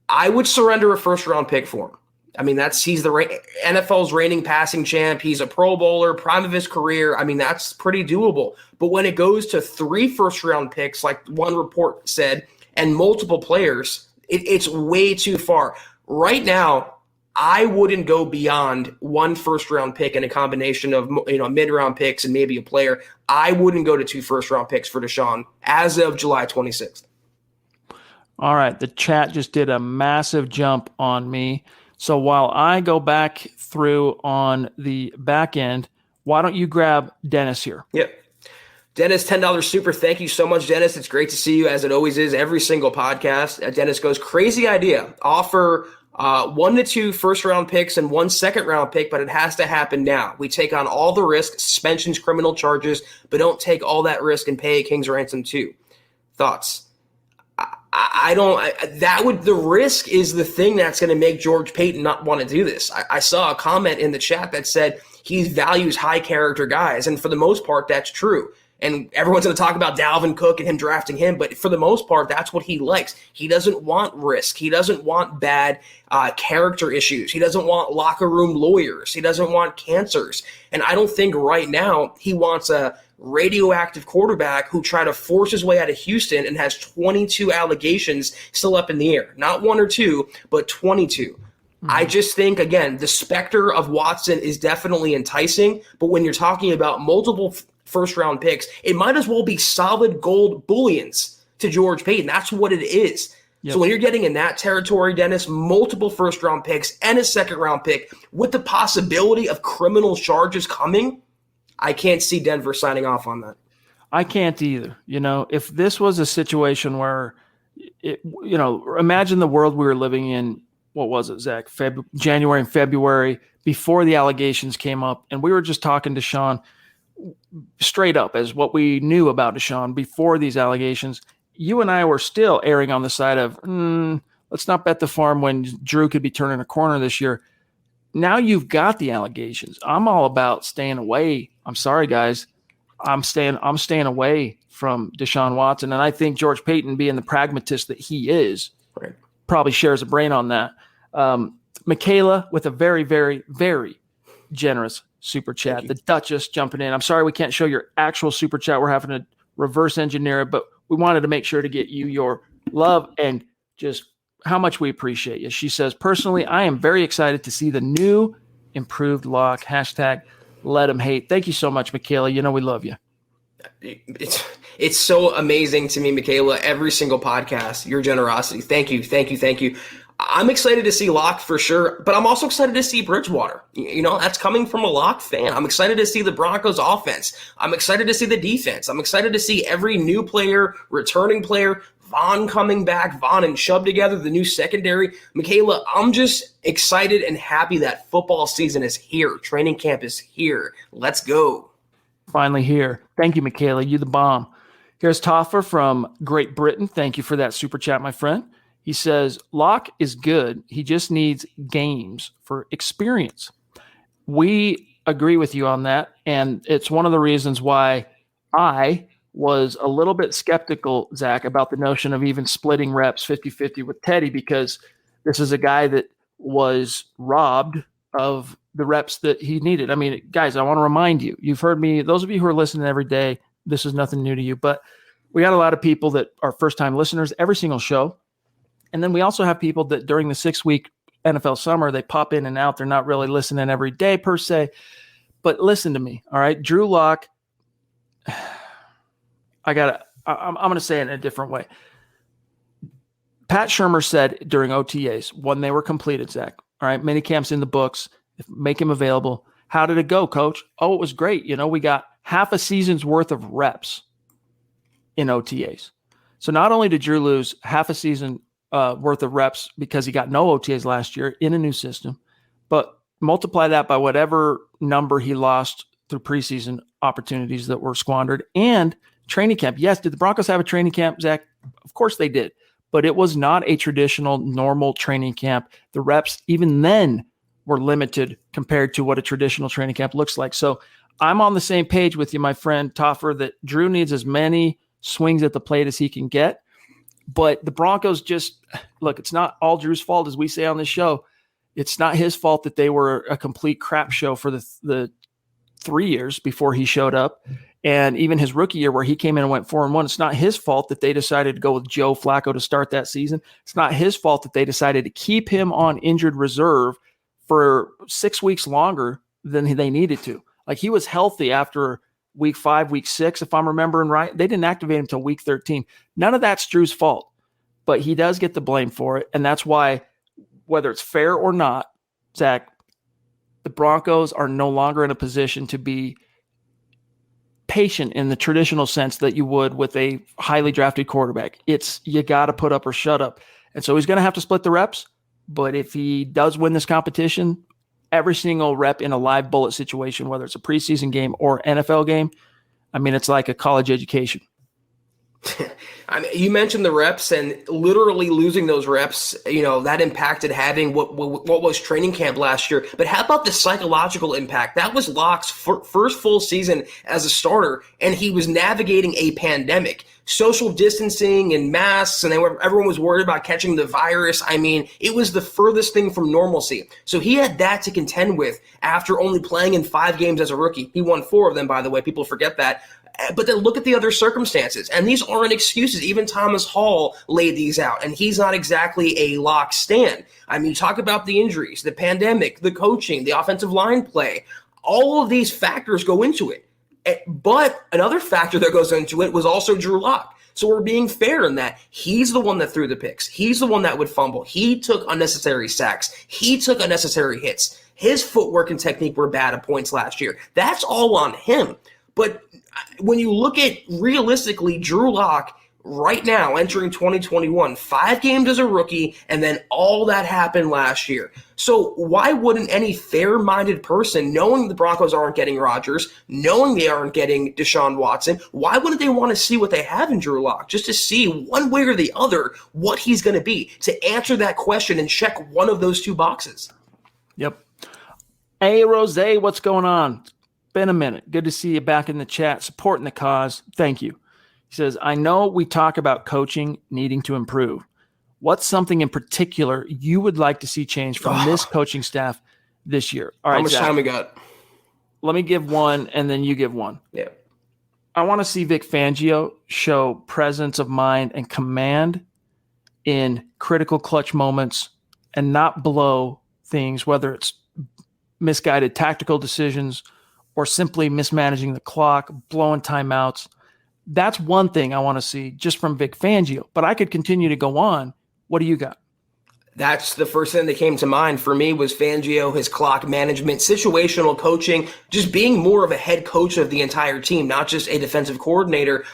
I would surrender a first-round pick for him. I mean, he's the NFL's reigning passing champ. He's a Pro Bowler, prime of his career. I mean, that's pretty doable. But when it goes to 3 first-round picks, like one report said, and multiple players, it's way too far. Right now, I wouldn't go beyond 1 first-round pick and a combination of mid-round picks and maybe a player. I wouldn't go to 2 first-round picks for Deshaun as of July 26th. All right, the chat just did a massive jump on me. So while I go back through on the back end, why don't you grab Dennis here? Yep. Dennis, $10 super. Thank you so much, Dennis. It's great to see you, as it always is, every single podcast. Dennis goes, crazy idea. Offer 1 to 2 first-round picks and 1 second-round pick, but it has to happen now. We take on all the risk, suspensions, criminal charges, but don't take all that risk and pay a king's ransom too. Thoughts? The risk is the thing that's going to make George Payton not want to do this. I saw a comment in the chat that said he values high character guys. And for the most part, that's true. And everyone's going to talk about Dalvin Cook and him drafting him. But for the most part, that's what he likes. He doesn't want risk. He doesn't want bad character issues. He doesn't want locker room lawyers. He doesn't want cancers. And I don't think right now he wants a radioactive quarterback who tried to force his way out of Houston and has 22 allegations still up in the air. Not 1 or 2, but 22. Mm-hmm. I just think, again, the specter of Watson is definitely enticing. But when you're talking about multiple first-round picks, it might as well be solid gold bullions to George Payton. That's what it is. Yep. So when you're getting in that territory, Dennis, multiple first-round picks and a second-round pick with the possibility of criminal charges coming, I can't see Denver signing off on that. I can't either. If this was a situation where, imagine the world we were living in, what was it, Zach? January and February, before the allegations came up. And we were just talking to Sean straight up as what we knew about Deshaun before these allegations. You and I were still erring on the side of, let's not bet the farm when Drew could be turning a corner this year. Now you've got the allegations. I'm all about staying away. I'm sorry, guys. I'm staying away from Deshaun Watson. And I think George Payton, being the pragmatist that he is, probably shares a brain on that. Michaela with a very, very, very generous super chat. The Duchess jumping in. I'm sorry we can't show your actual super chat. We're having to reverse engineer it, but we wanted to make sure to get you your love and just how much we appreciate you. She says, personally, I am very excited to see the new improved lock. # let him hate. Thank you so much, Michaela. We love you. It's so amazing to me, Michaela, every single podcast, your generosity. Thank you. Thank you. Thank you. I'm excited to see Locke for sure, but I'm also excited to see Bridgewater. That's coming from a Locke fan. I'm excited to see the Broncos offense. I'm excited to see the defense. I'm excited to see every new player, returning player, Vaughn coming back, Vaughn and Chubb together, the new secondary. Michaela, I'm just excited and happy that football season is here. Training camp is here. Let's go. Finally here. Thank you, Michaela. You the bomb. Here's Toffer from Great Britain. Thank you for that super chat, my friend. He says, Locke is good. He just needs games for experience. We agree with you on that. And it's one of the reasons why I was a little bit skeptical, Zach, about the notion of even splitting reps 50-50 with Teddy, because this is a guy that was robbed of the reps that he needed. I mean, guys, I want to remind you, you've heard me, those of you who are listening every day, this is nothing new to you, but we got a lot of people that are first-time listeners every single show. And then we also have people that during the 6-week NFL summer, they pop in and out. They're not really listening every day per se. But listen to me, all right? Drew Lock, I'm going to say it in a different way. Pat Shurmur said during OTAs, when they were completed, Zach, all right, mini camps in the books, make him available. How did it go, coach? Oh, it was great. We got half a season's worth of reps in OTAs. So not only did Drew lose half a season worth of reps because he got no OTAs last year in a new system, but multiply that by whatever number he lost through preseason opportunities that were squandered and training camp. Yes, did the Broncos have a training camp, Zach? Of course they did, but it was not a traditional normal training camp. The reps even then were limited compared to what a traditional training camp looks like. So I'm on the same page with you, my friend Toffer, that Drew needs as many swings at the plate as he can get. But the Broncos just, look, it's not all Drew's fault, as we say on this show. It's not his fault that they were a complete crap show for the 3 years before he showed up. And even his rookie year where he came in and went 4-1, it's not his fault that they decided to go with Joe Flacco to start that season. It's not his fault that they decided to keep him on injured reserve for 6 weeks longer than they needed to. Like, he was healthy after week 5, week 6, if I'm remembering right. They didn't activate him until week 13. None of that's Drew's fault, but he does get the blame for it. And that's why, whether it's fair or not, Zach, the Broncos are no longer in a position to be patient in the traditional sense that you would with a highly drafted quarterback. It's, you got to put up or shut up. And so he's going to have to split the reps. But if he does win this competition, every single rep in a live bullet situation, whether it's a preseason game or NFL game, I mean, it's like a college education. I mean, you mentioned the reps, and literally losing those reps, that impacted having what was training camp last year. But how about the psychological impact? That was Locke's first full season as a starter, and he was navigating a pandemic. Social distancing and masks, and everyone was worried about catching the virus. I mean, it was the furthest thing from normalcy. So he had that to contend with after only playing in 5 games as a rookie. He won 4 of them, by the way. People forget that. But then look at the other circumstances. And these aren't excuses. Even Thomas Hall laid these out, and he's not exactly a lock stand. I mean, talk about the injuries, the pandemic, the coaching, the offensive line play. All of these factors go into it. But another factor that goes into it was also Drew Lock. So we're being fair in that he's the one that threw the picks. He's the one that would fumble. He took unnecessary sacks. He took unnecessary hits. His footwork and technique were bad at points last year. That's all on him. But when you look at realistically, Drew Lock right now entering 2021, 5 games as a rookie, and then all that happened last year. So why wouldn't any fair-minded person, knowing the Broncos aren't getting Rodgers, knowing they aren't getting Deshaun Watson, why wouldn't they want to see what they have in Drew Lock, just to see one way or the other what he's going to be, to answer that question and check one of those 2 boxes? Yep. Hey, Rose, what's going on? Been a minute. Good to see you back in the chat, supporting the cause. Thank you. He says, I know we talk about coaching needing to improve. What's something in particular you would like to see change from this coaching staff this year? All right, how much Zach, time we got? Let me give one, and then you give one. Yeah. I want to see Vic Fangio show presence of mind and command in critical clutch moments and not blow things, whether it's misguided tactical decisions or simply mismanaging the clock, blowing timeouts. That's one thing I want to see just from Vic Fangio, but I could continue to go on. What do you got? That's the first thing that came to mind for me was Fangio, his clock management, situational coaching, just being more of a head coach of the entire team, not just a defensive coordinator.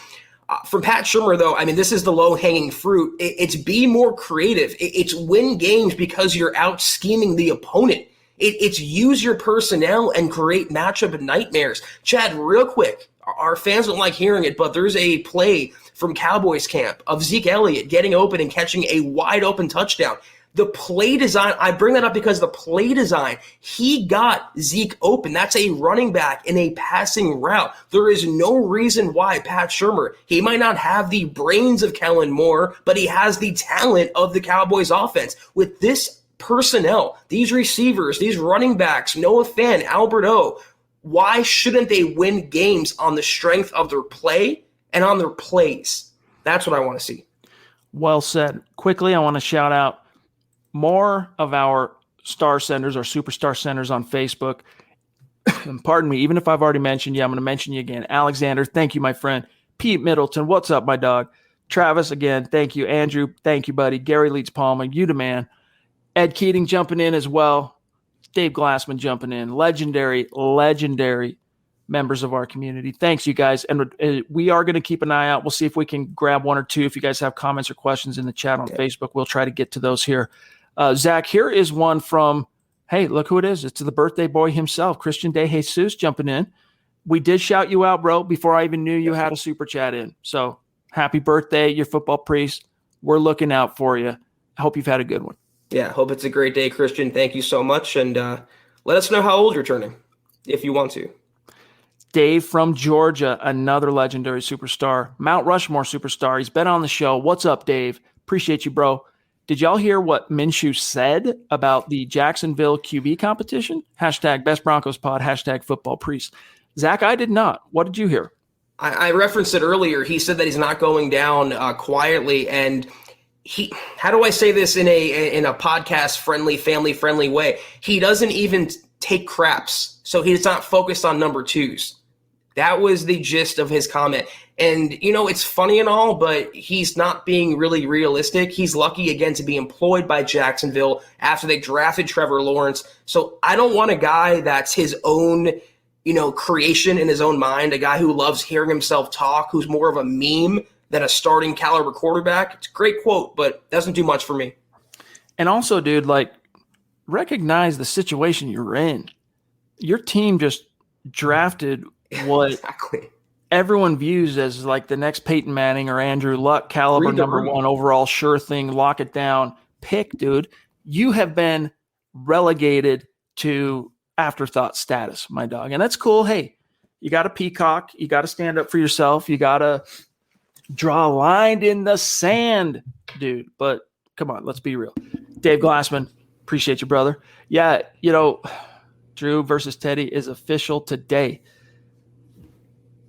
From Pat Shurmur, though, I mean, this is the low-hanging fruit. It's be more creative. It's win games because you're out scheming the opponent. It's use your personnel and create matchup nightmares. Chad, real quick, our fans don't like hearing it, but there's a play from Cowboys camp of Zeke Elliott getting open and catching a wide open touchdown. The play design, I bring that up because the play design, he got Zeke open. That's a running back in a passing route. There is no reason why Pat Shurmur, he might not have the brains of Kellen Moore, but he has the talent of the Cowboys offense. With this personnel, these receivers, these running backs, Noah Fant, Albert O, why shouldn't they win games on the strength of their play and on their plays? That's what I want to see. Well said. Quickly, I want to shout out more of our star senders, our superstar senders on Facebook. Pardon me, even if I've already mentioned you, I'm going to mention you again. Alexander, thank you, my friend. Pete Middleton, what's up, my dog? Travis, again, thank you. Andrew, thank you, buddy. Gary Leeds Palmer, you the man. Ed Keating jumping in as well. Dave Glassman jumping in. Legendary members of our community. Thanks, you guys. And we are going to keep an eye out. We'll see if we can grab one or two. If you guys have comments or questions in the chat on Facebook, we'll try to get to those here. Zach, here is one from, hey, look who it is. It's the birthday boy himself, Christian De Jesus, jumping in. We did shout you out, bro, before I even knew you had a super chat in. So happy birthday, your football priest. We're looking out for you. I hope you've had a good one. Yeah, hope it's a great day, Christian. Thank you so much. And let us know how old you're turning, if you want to. Dave from Georgia, another legendary superstar, Mount Rushmore superstar. He's been on the show. What's up, Dave? Appreciate you, bro. Did y'all hear what Minshew said about the Jacksonville QB competition? Hashtag Best Broncos Pod, hashtag Football Priest. Zach, I did not. What did you hear? I referenced it earlier. He said that he's not going down quietly, and how do I say this in a podcast friendly, family friendly way? He doesn't even take craps, so he's not focused on number 2s. That was the gist of his comment. And, it's funny and all, but he's not being really realistic. He's lucky, again, to be employed by Jacksonville after they drafted Trevor Lawrence. So I don't want a guy that's his own, creation in his own mind, a guy who loves hearing himself talk, who's more of a meme than a starting caliber quarterback. It's a great quote, but doesn't do much for me. And also, dude, recognize the situation you're in. Your team just drafted what exactly everyone views as the next Peyton Manning or Andrew Luck caliber number 1 overall sure thing, lock it down pick, dude. You have been relegated to afterthought status, my dog. And that's cool. Hey, you got to peacock. You got to stand up for yourself. You got to draw a line in the sand, dude. But come on, let's be real. Dave Glassman, appreciate you, brother. Yeah, Drew versus Teddy is official today.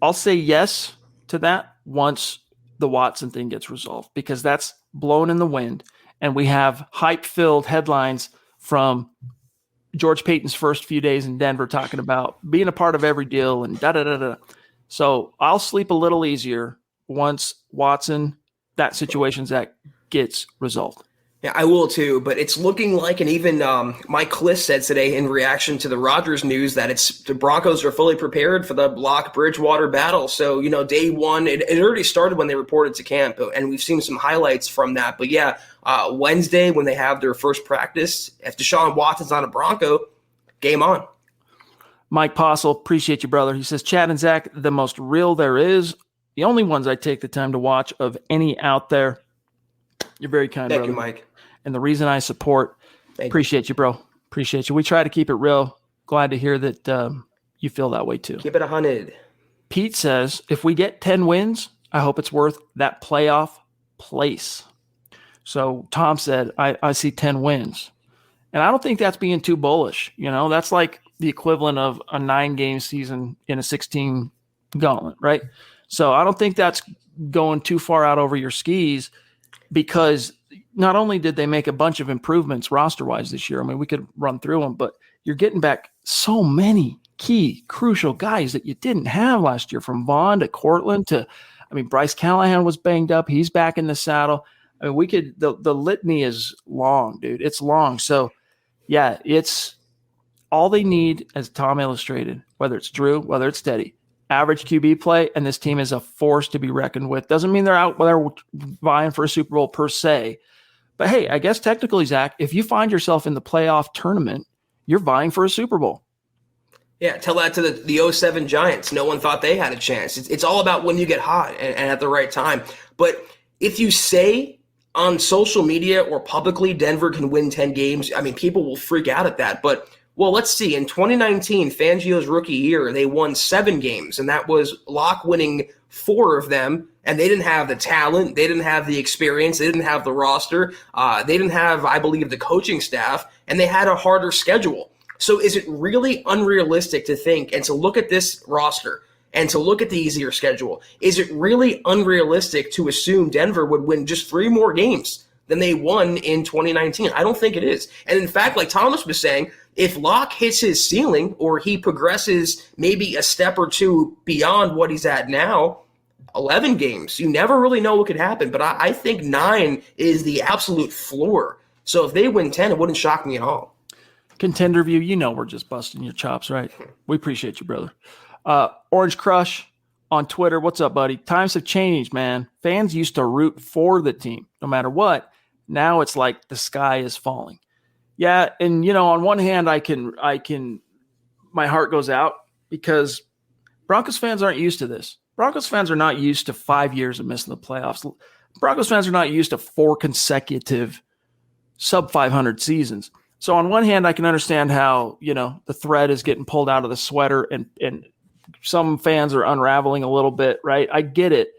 I'll say yes to that once the Watson thing gets resolved, because that's blown in the wind. And we have hype-filled headlines from George Payton's first few days in Denver talking about being a part of every deal and da-da-da-da. So I'll sleep a little easier once Watson, that situation, Zach, gets resolved. Yeah, I will too, but it's looking like, and even Mike Kliss said today in reaction to the Rodgers news that the Broncos are fully prepared for the Lock Bridgewater battle. So, day one, it already started when they reported to camp, and we've seen some highlights from that. But yeah, Wednesday when they have their first practice, if Deshaun Watson's on a Bronco, game on. Mike Postle, appreciate you, brother. He says, Chad and Zach, the most real there is. The only ones I take the time to watch of any out there. You're very kind, Thank brother. you, Mike. And the reason I support, appreciate you, bro. Appreciate you. We try to keep it real. Glad to hear that you feel that way too. Keep it 100. Pete says, if we get 10 wins, I hope it's worth that playoff place. So Tom said, I see 10 wins. And I don't think that's being too bullish. That's like the equivalent of a 9-game season in a 16 gauntlet, right? So I don't think that's going too far out over your skis, because not only did they make a bunch of improvements roster-wise this year, I mean, we could run through them, but you're getting back so many key, crucial guys that you didn't have last year, from Vaughn to Cortland to, Bryce Callahan was banged up. He's back in the saddle. The litany is long, dude. It's long. So, yeah, it's all they need, as Tom illustrated, whether it's Drew, whether it's Steady, average QB play, and this team is a force to be reckoned with. Doesn't mean they're out there vying for a Super Bowl per se. But hey, I guess technically, Zach, if you find yourself in the playoff tournament, you're vying for a Super Bowl. Yeah, tell that to the 07 Giants. No one thought they had a chance. It's all about when you get hot and at the right time. But if you say on social media or publicly Denver can win 10 games, people will freak out at that. But well, let's see. In 2019, Fangio's rookie year, they won 7 games, and that was Locke winning 4 of them, and they didn't have the talent, they didn't have the experience, they didn't have the roster, they didn't have, I believe, the coaching staff, and they had a harder schedule. So is it really unrealistic to think and to look at this roster and to look at the easier schedule? Is it really unrealistic to assume Denver would win just 3 more games than they won in 2019? I don't think it is. And in fact, like Thomas was saying, if Locke hits his ceiling or he progresses maybe a step or two beyond what he's at now, 11 games, you never really know what could happen. But I think 9 is the absolute floor. So if they win 10, it wouldn't shock me at all. Contender View, we're just busting your chops, right? We appreciate you, brother. Orange Crush on Twitter, what's up, buddy? Times have changed, man. Fans used to root for the team no matter what. Now it's like the sky is falling. Yeah, and on one hand, I can my heart goes out because Broncos fans aren't used to this. Broncos fans are not used to 5 years of missing the playoffs. Broncos fans are not used to 4 consecutive sub 500 seasons. So on one hand, I can understand how, the thread is getting pulled out of the sweater and some fans are unraveling a little bit, right? I get it,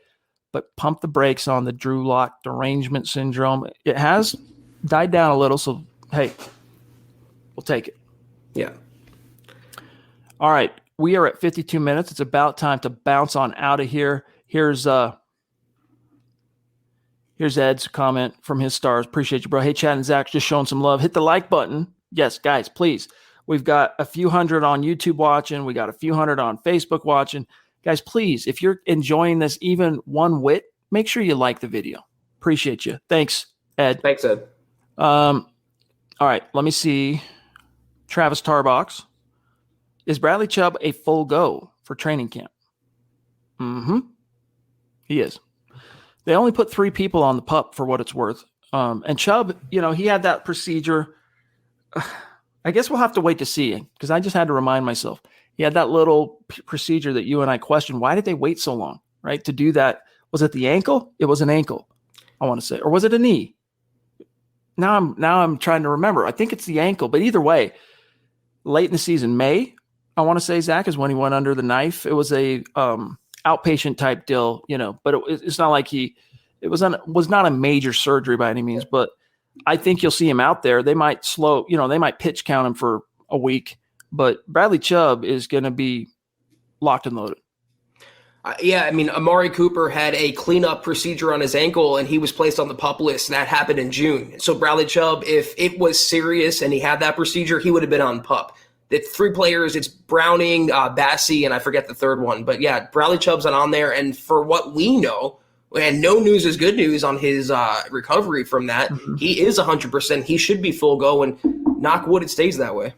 but pump the brakes on the Drew Lock derangement syndrome. It has died down a little, so hey, we'll take it. Yeah. All right. We are at 52 minutes. It's about time to bounce on out of here. Here's Ed's comment from his stars. Appreciate you, bro. Hey, Chad and Zach, just showing some love. Hit the like button. Yes, guys, please. We've got a few hundred on YouTube watching. We got a few hundred on Facebook watching. Guys, please, if you're enjoying this even one whit, make sure you like the video. Appreciate you. Thanks, Ed. Thanks, Ed. All right, let me see. Travis Tarbox. Is Bradley Chubb a full go for training camp? Mm-hmm. He is. They only put 3 people on the pup for what it's worth. And Chubb, he had that procedure. I guess we'll have to wait to see because I just had to remind myself. He had that little procedure that you and I questioned. Why did they wait so long, right, to do that? Was it the ankle? It was an ankle, I want to say. Or was it a knee? Now I'm trying to remember. I think it's the ankle. But either way, late in the season, May, I want to say, Zach, is when he went under the knife. It was a outpatient type deal, but it's not like it was not a major surgery by any means, but I think you'll see him out there. They might they might pitch count him for a week, but Bradley Chubb is going to be locked and loaded. Amari Cooper had a cleanup procedure on his ankle and he was placed on the PUP list, and that happened in June. So Bradley Chubb, if it was serious and he had that procedure, he would have been on PUP. The 3 players, it's Browning, Bassey, and I forget the third one. But yeah, Bradley Chubb's not on there. And for what we know, and no news is good news on his recovery from that. Mm-hmm. He is 100%. He should be full go, and knock wood, it stays that way.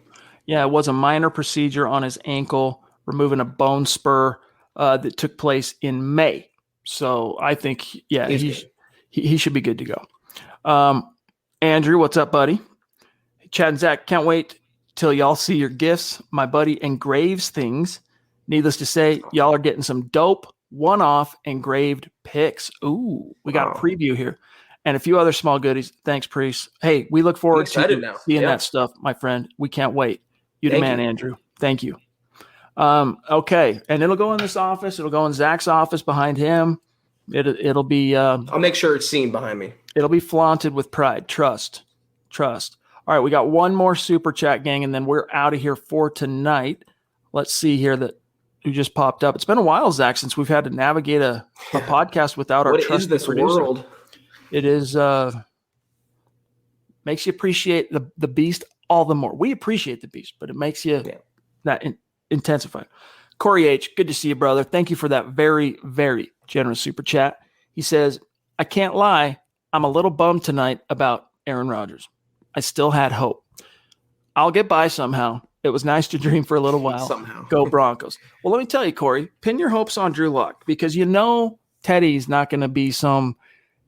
Yeah, it was a minor procedure on his ankle, removing a bone spur that took place in May. So I think, he should be good to go. Andrew, what's up, buddy? Chad and Zach, can't wait till y'all see your gifts. My buddy engraves things. Needless to say, y'all are getting some dope one-off engraved picks. Ooh, we got a preview here. And a few other small goodies. Thanks, Priest. Hey, we look forward to seeing that stuff, my friend. We can't wait. You the man, Andrew. Thank you. Okay, and it'll go in this office. It'll go in Zach's office behind him. It'll be. I'll make sure it's seen behind me. It'll be flaunted with pride. Trust. All right, we got one more super chat, gang, and then we're out of here for tonight. Let's see here who just popped up. It's been a while, Zach, since we've had to navigate a podcast without our trusted this producer. World? It is makes you appreciate the beast all the more. We appreciate the beast, but it makes you that intensify. Corey H., good to see you, brother. Thank you for that very, very generous super chat. He says, I can't lie, I'm a little bummed tonight about Aaron Rodgers. I still had hope. I'll get by somehow. It was nice to dream for a little while. Somehow. Go Broncos. Well, let me tell you, Corey, pin your hopes on Drew Lock, because Teddy's not going to be some,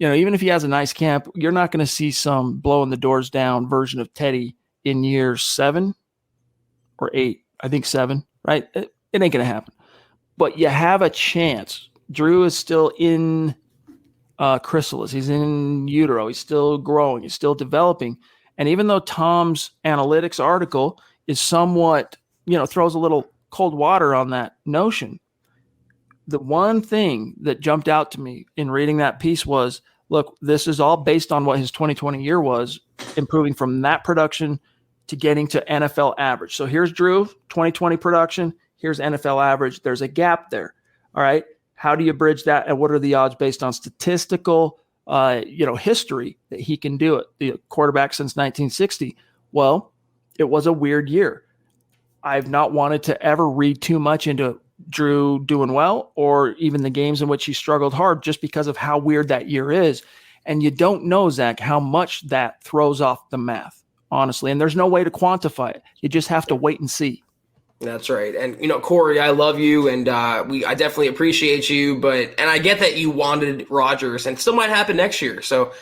even if he has a nice camp, you're not going to see some blowing the doors down version of Teddy in year 7 or 8. I think 7, right? It ain't going to happen. But you have a chance. Drew is still in chrysalis. He's in utero. He's still growing. He's still developing. And even though Tom's analytics article is somewhat, throws a little cold water on that notion, the one thing that jumped out to me in reading that piece was, look, this is all based on what his 2020 year was, improving from that production to getting to NFL average. So here's Drew, 2020 production. Here's NFL average. There's a gap there. All right. How do you bridge that? And what are the odds based on statistical, history that he can do it? The quarterback since 1960. Well, it was a weird year. I've not wanted to ever read too much into Drew doing well, or even the games in which he struggled hard, just because of how weird that year is. And you don't know, Zach, how much that throws off the math, honestly. And there's no way to quantify it. You just have to wait and see. That's right. And, Corey, I love you, and I definitely appreciate you, and I get that you wanted Rodgers, and it still might happen next year. So,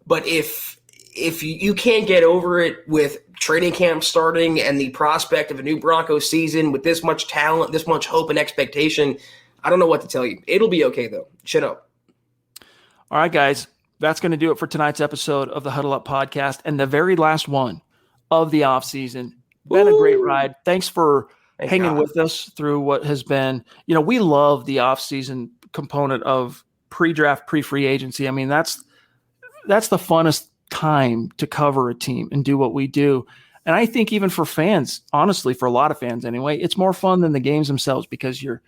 but if you can't get over it with training camp starting and the prospect of a new Broncos season with this much talent, this much hope and expectation, I don't know what to tell you. It'll be okay, though. Chin up. All right, guys. That's going to do it for tonight's episode of the Huddle Up Podcast, and the very last one of the offseason. Been a great ride. Thanks for hanging with us through what has been, we love the offseason component of pre-draft, pre-free agency. I mean, that's the funnest time to cover a team and do what we do. And I think even for fans, honestly, for a lot of fans anyway, it's more fun than the games themselves, because you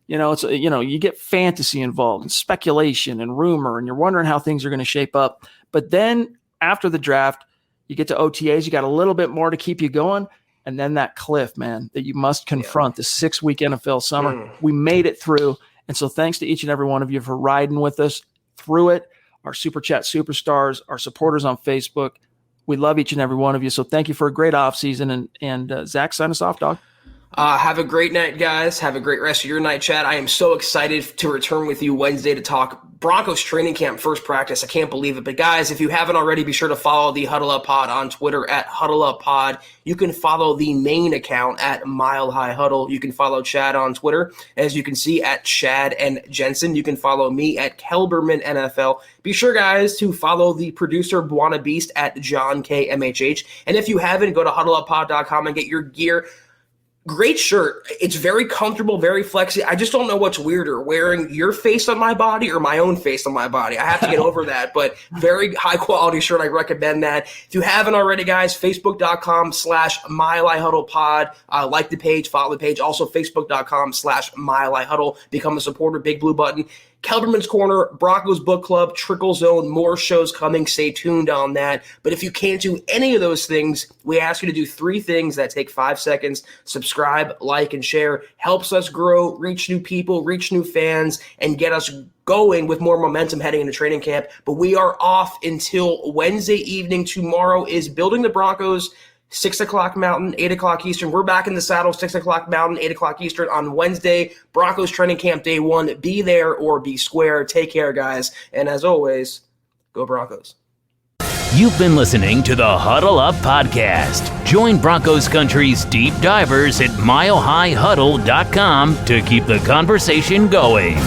get fantasy involved and speculation and rumor, and you're wondering how things are going to shape up. But then after the draft, you get to OTAs, you got a little bit more to keep you going. And then that cliff, man, that you must confront, the 6-week NFL summer. We made it through. And so thanks to each and every one of you for riding with us through it. Our Super Chat superstars, our supporters on Facebook. We love each and every one of you. So thank you for a great offseason. And Zach, sign us off, dog. Have a great night, guys. Have a great rest of your night, Chad. I am so excited to return with you Wednesday to talk Broncos training camp first practice. I can't believe it. But, guys, if you haven't already, be sure to follow the Huddle Up Pod on Twitter at Huddle Up Pod. You can follow the main account at Mile High Huddle. You can follow Chad on Twitter, as you can see, at Chad and Jensen. You can follow me at Kelberman NFL. Be sure, guys, to follow the producer Buana Beast at John K MHH. And if you haven't, go to huddleuppod.com and get your gear. Great shirt. It's very comfortable, very flexy. I just don't know what's weirder, wearing your face on my body or my own face on my body. I have to get over that, but very high quality shirt. I recommend that. If you haven't already, guys, facebook.com/MileHighHuddlePod. Like the page, follow the page. Also, facebook.com/MileHighHuddle. Become a supporter, big blue button. Kelberman's Corner, Broncos Book Club, Trickle Zone, more shows coming. Stay tuned on that. But if you can't do any of those things, we ask you to do 3 things that take 5 seconds. Subscribe, like, and share. Helps us grow, reach new people, reach new fans, and get us going with more momentum heading into training camp. But we are off until Wednesday evening. Tomorrow is Building the Broncos, 6 o'clock Mountain, 8 o'clock Eastern. We're back in the saddle, 6 o'clock Mountain, 8 o'clock Eastern on Wednesday. Broncos training camp day 1. Be there or be square. Take care, guys. And as always, go Broncos. You've been listening to the Huddle Up Podcast. Join Broncos Country's deep divers at milehighhuddle.com to keep the conversation going.